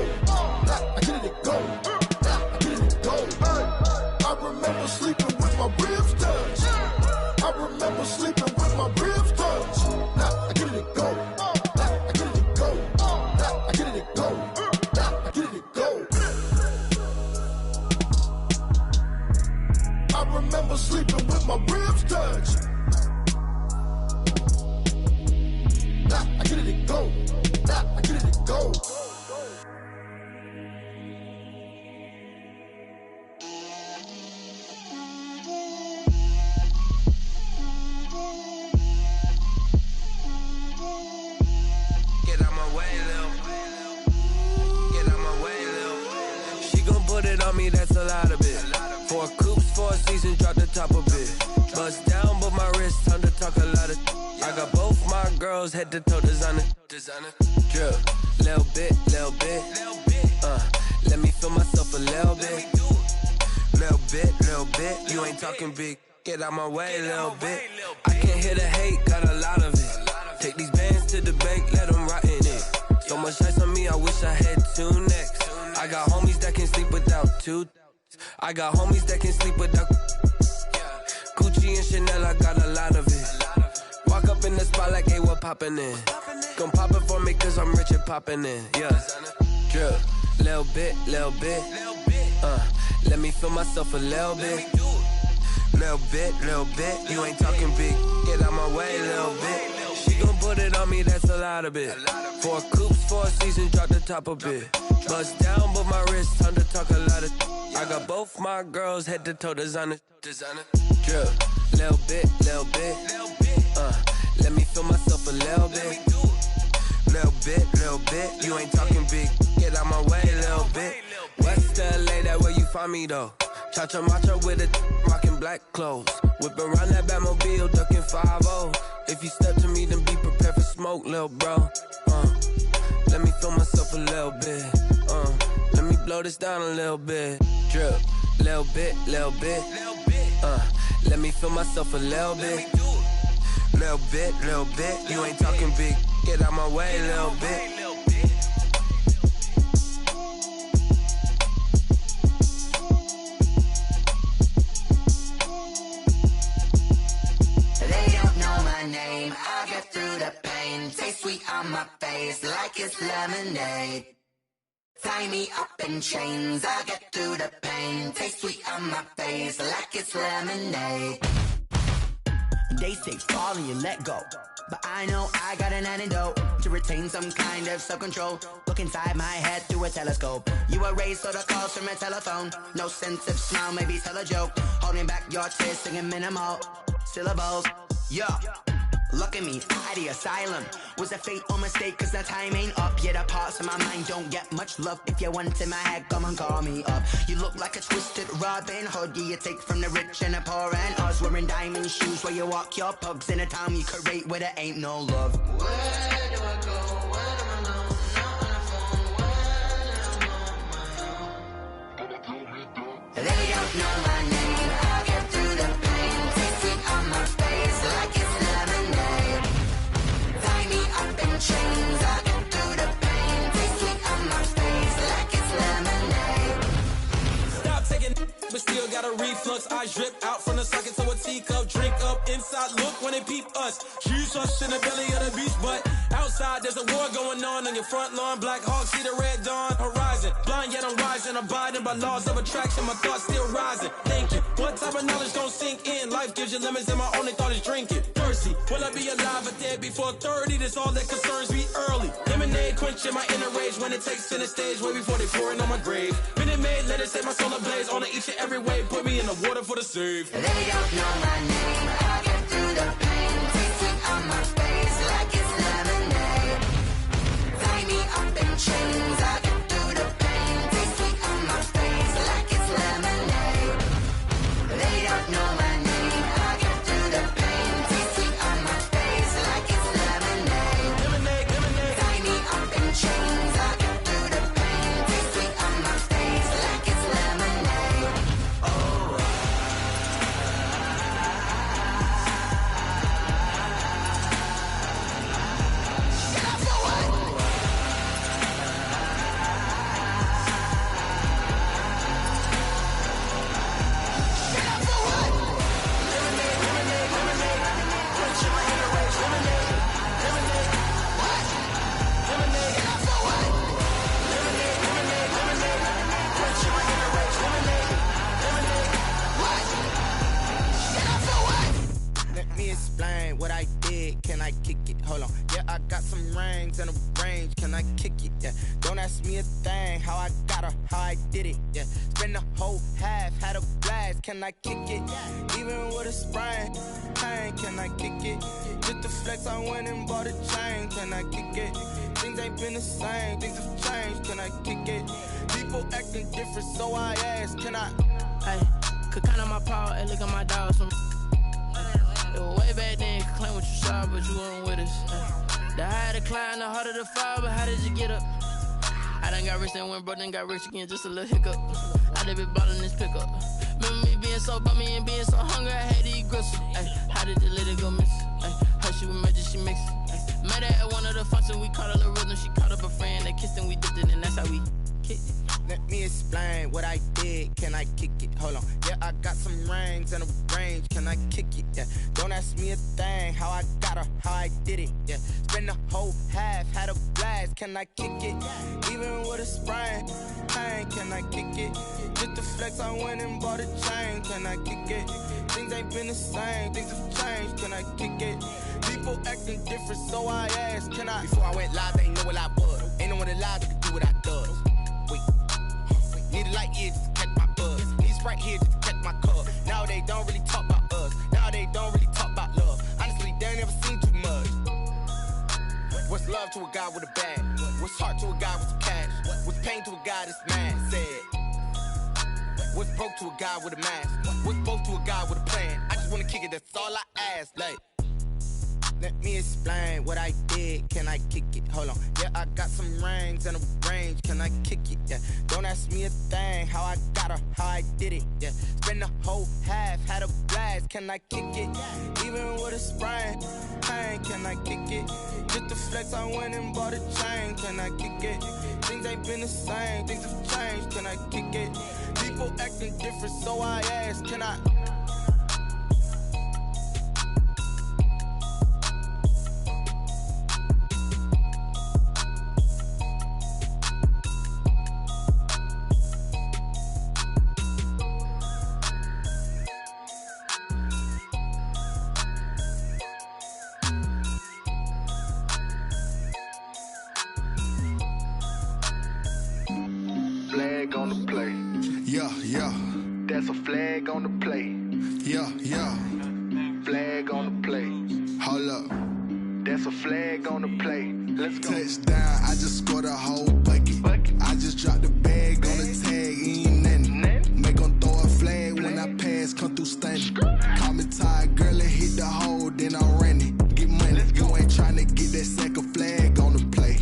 Now I get it to go. Now I get it to go. I remember sleeping with my ribs touched. I remember sleeping with my ribs touched. Now I get it to go. Now I get it to go. Now I get it to go. Now I get it to go. I remember sleeping with my ribs touched. Now I get it to go. Now I get it to go.
Get out my way, Lil. Get out my way, Lil. She gon' put it on me, that's a lot of it. 4 coops, 4 seasons, drop the top of it. Bust down, but my wrist, time to talk a lot of. I got both my girls, head to toe, designer. Drip, little bit, little bit. Let me feel myself a little bit. Little bit. You ain't talking big. Get out my way, little bit. I can't hear the hate, got a lot of it. Take these bands to the bank, let them rot in it. So much ice on me, I wish I had 2 necks. I got homies that can sleep without 2. I got homies that can sleep without Gucci and Chanel, I got a lot of it. Walk up in the spot like, hey, what poppin' in? Gon' pop it for me cause I'm rich and poppin' in. Yeah, drip, little bit. Let me feel myself a little bit. Little bit. You ain't talking big. Get out my way, little bit. She gon' put it on me, that's a lot of it. 4 coops, 4 seasons, drop the top of it. Bust down, but my wrist, time to talk a lot of. I got both my girls, head to toe, designer. Drip, little bit. Let me feel myself a little bit. Little bit. You ain't talking big. Get out my way, little bit. West LA, that where you find me though. Cha-cha matcha with a rockin' black clothes. Whip around that Batmobile, ducking 5-0. If you step to me, then be prepared for smoke, lil' bro. Let me feel myself a little bit. Let me blow this down a little bit. Drip, little bit. Let me feel myself a little bit. Little bit. You ain't talking big. Get out my way, little bit.
Name, I get through the pain. Taste sweet on my face like it's lemonade. Tie me up in chains, I get through the pain. Taste sweet on my face like it's lemonade.
They say fall and you let go.
But I know I got an antidote to retain some kind of self-control. Look inside my head through a telescope. You erase all the calls from a telephone. No sense of smile, maybe tell a joke. Holding back your tears, singing minimal syllables. Yeah. Look at me, at the asylum. Was a fate or mistake, cause the time ain't up. Yet the parts of my mind don't get much love. If you want in my head, come and call me up. You look like a twisted Robin Hood. Yeah, you take from the rich and the poor and us. Wearing diamond shoes where you walk your pugs. In a town you create where there ain't no love. Where do I go? Where do I know? Not on the phone. Where am I on my own? They don't know my name. I'll get through the pain. Taste it on my face like it's lemonade. Tie me up in chains. I'll get through the pain. Taste it on my face like it's lemonade.
Stop taking, but still got a reflux. Eyes drip out from the socket to a teacup. Drink up inside, look when they peep us. Huge us in the belly of the beach, but outside there's a war going on your front lawn. Black Hawk see the red dawn horizon. Blind yet I'm rising, abiding by laws of attraction. My thoughts still rising. Thinking, what type of knowledge don't sink in? Life gives you lemons and my only thought is drinking. Thirsty, will I be alive or dead before 30? That's all that concerns me early. Lemonade quenching my inner rage when it takes center stage way before they pour it on my grave. Minute Maid, let it set my soul ablaze on each and every way. Put me in the water for the save.
They don't know my name. I'll get through the pain. Taste it on my face like it's lemonade. Tie me up in chains. I'll get through the pain. Taste it on my face like it's lemonade. They don't know my name. I'll get through the pain. Taste it on my face like it's lemonade. Tie me up in chains. I'll get through the pain. Taste it on my face like it's lemonade. Oh.
Let me explain what I did. Can I kick it? Hold on. Yeah, I got some rings and a range. Can I kick it? Yeah. Don't ask me a thing. How I got her, how I did it. Yeah. Spend the whole half, had a blast. Can I kick it? Even with a sprain. Pain, can I kick it? Just to flex, I went and bought a chain. Can I kick it? Things ain't been the same. Things have changed. Can I kick it? People acting different, so I ask. Can I?
Hey, could count on my power and look at my dogs from. It was way back then, could claim what you saw, but you weren't with us. The higher the climb, the harder the fall, but how did you get up? I done got rich and went broke, then got rich again, just a little hiccup. I done been ballin' this pickup. Remember me being so bummy and being so hungry, I had to eat gristle. Ay, how did you let it go miss? Ay, her she was magic, she mixed. Met her at one of the functions, we caught a little rhythm, she caught up a friend, they kissed and we dipped it, and that's how we kicked it.
Let me explain what I did. Can I kick it? Hold on. Yeah, I got some rings and a range. Can I kick it? Yeah. Don't ask me a thing. How I got her, how I did it. Yeah. Spend the whole half, had a blast. Can I kick it? Even with a sprain. Pain, can I kick it? Just to flex, I went and bought a chain. Can I kick it? Things ain't been the same. Things have changed. Can I kick it? People acting different, so I asked. Can I? Before I went live, they ain't know what I was. Ain't no one alive that could do what I does. Wait. Need a light here just to catch my buzz. Need Sprite here just to catch my cup. Now they don't really talk about us. Now they don't really talk about love. Honestly, they ain't never seen too much. What's love to a guy with a bag? What's heart to a guy with some cash? What's pain to a guy that's mad? Said. What's broke to a guy with a mask? What's both to a guy with a plan? I just wanna kick it, that's all I ask. Like. Let me explain what I did. Can I kick it? Hold on. Yeah, I got some rings and a range. Can I kick it? Yeah. Don't ask me a thing. How I got her, how I did it. Yeah. Spend the whole half, had a blast. Can I kick it? Even with a sprain. Pain, can I kick it? Just to flex, I went and bought a chain. Can I kick it? Things ain't been the same. Things have changed. Can I kick it? People acting different, so I ask. Can I?
That's a flag on the play. Yeah, yeah. Flag on the play. Hold up. That's a flag on the play. Let's go. Touchdown, I just scored a whole bucket. I just dropped the bag on the tag, ain't nothing. Make them throw a flag when I pass, come through stunning. Call me tired, girl, and hit the hole, then I'm running. Get money, you ain't tryna get that second flag on the play.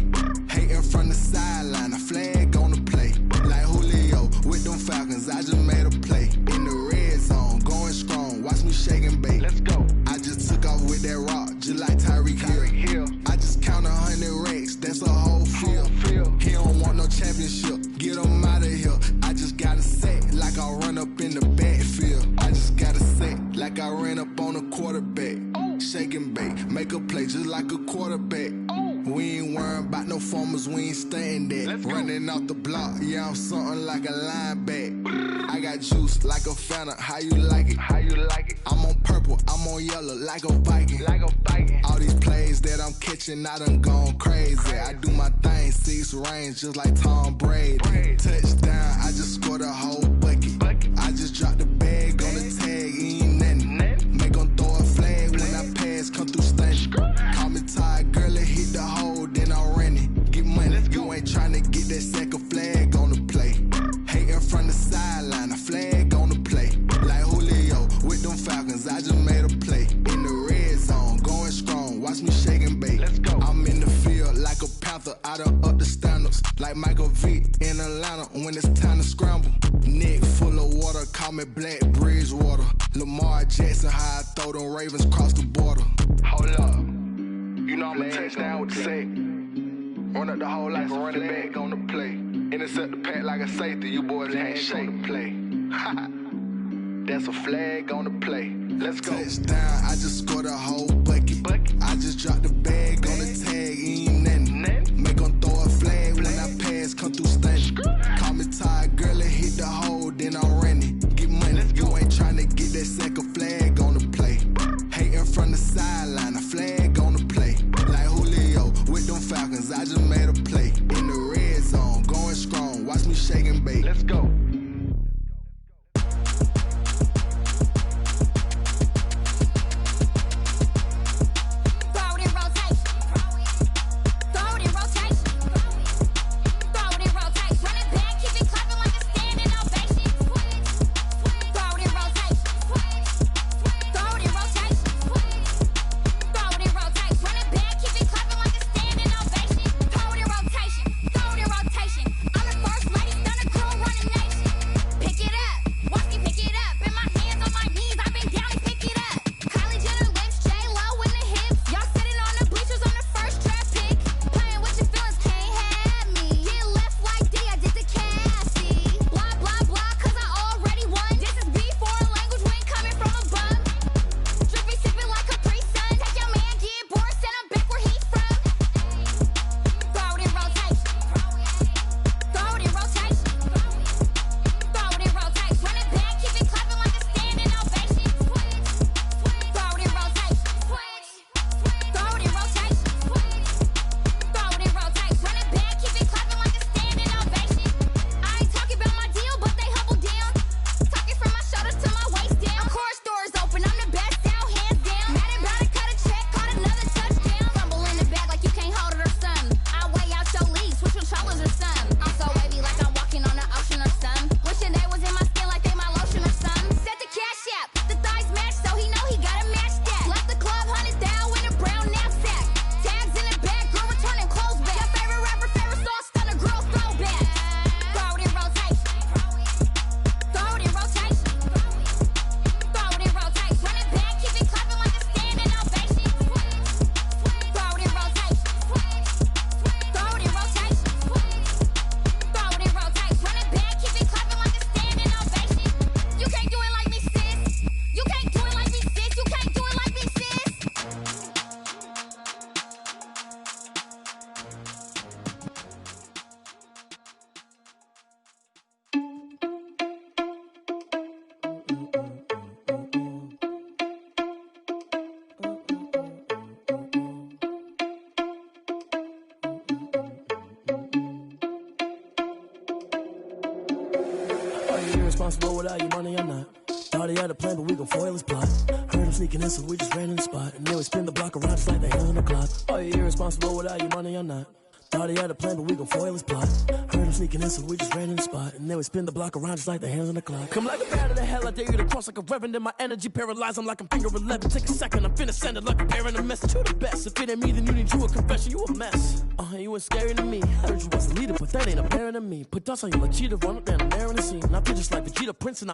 Hating from the sideline, a flag on the play. Like Julio with them Falcons, I just made a play. In the red zone, going strong, watch me shake and bake. Let's go. I just took off with that rock, just like Tyreek Hill. I just count 100 racks, that's a whole field. He don't want no championship, get him out of here. I just gotta set, like I run up in the backfield. I just gotta set, like I ran up on a quarterback. Shake and bake, make a play just like a quarterback. We ain't worrying about no formers, we ain't staying there. Running off the block, yeah, I'm something like a linebacker. I got juice like a Fanta, how you like it? How you like it? I'm on purple, I'm on yellow, like a Viking. Like a Viking. All these plays that I'm catching, I done gone crazy. I do my thing, 6 range, just like Tom Brady. Touchdown, I just scored a whole bucket. I just dropped the bag on the tag, ain't nothing. Make them throw a flag when I pass, come through stunning. Call me tired, girl, and hit the hole, then I'm running. Get money, you ain't tryna get that second flag on the play. Hating from the sideline, a flag on the play. Like Julio with them Falcons, I just made a play. In the red zone, going strong, watch me shake and bake. Let's go. I'm in the field like a Panther, I done up the standards. Like Michael Vick in Atlanta when it's time to scramble. Neck full of water, call me Black Bridgewater. Lamar Jackson, how I throw them Ravens cross the border. Hold up. You know I'm a touchdown with the sack. Run up the whole like a running back on the play. Intercept the pack like a safety, you boys ain't shake the play. That's a flag on the play. Let's go. Touchdown, I just scored a whole bucket. I just dropped the bag on the tag, ain't nothing. Make them throw a flag when I pass, come through stunning. Call me tired, girl, and hit the hole, then I'm running. Get money, you ain't tryna get that second flag on the play. Hating from the sideline, a flag on the play. Like Julio with them Falcons, I just made a play. In the red zone, going strong, watch me shake and bake. Let's go.
Roll and rotate. irresponsible without your money or not. Thought he had a plan, but we gon' foil his plot. Heard him sneaking in, so we just ran in the spot. And then we spin the block around just like the hands on the clock. Are you irresponsible without your money or not? Thought he had a plan, but we gon' foil his plot. Heard him sneaking in, so we just ran in the spot. And then we spin the block around just like the hands on the clock. Come like a bat of the hell, I dare you to cross like a reverend. And my energy paralyzed, I'm like I'm finger 11. Take a second, I'm finna send it like a bearing a message to the best. If it ain't me, then you need you a confession, you a mess. You ain't scary to me. Heard you was a leader, but that ain't apparent to me. Put dust on you like cheetah, run up down the air in the scene. Now just like Vegeta Prince and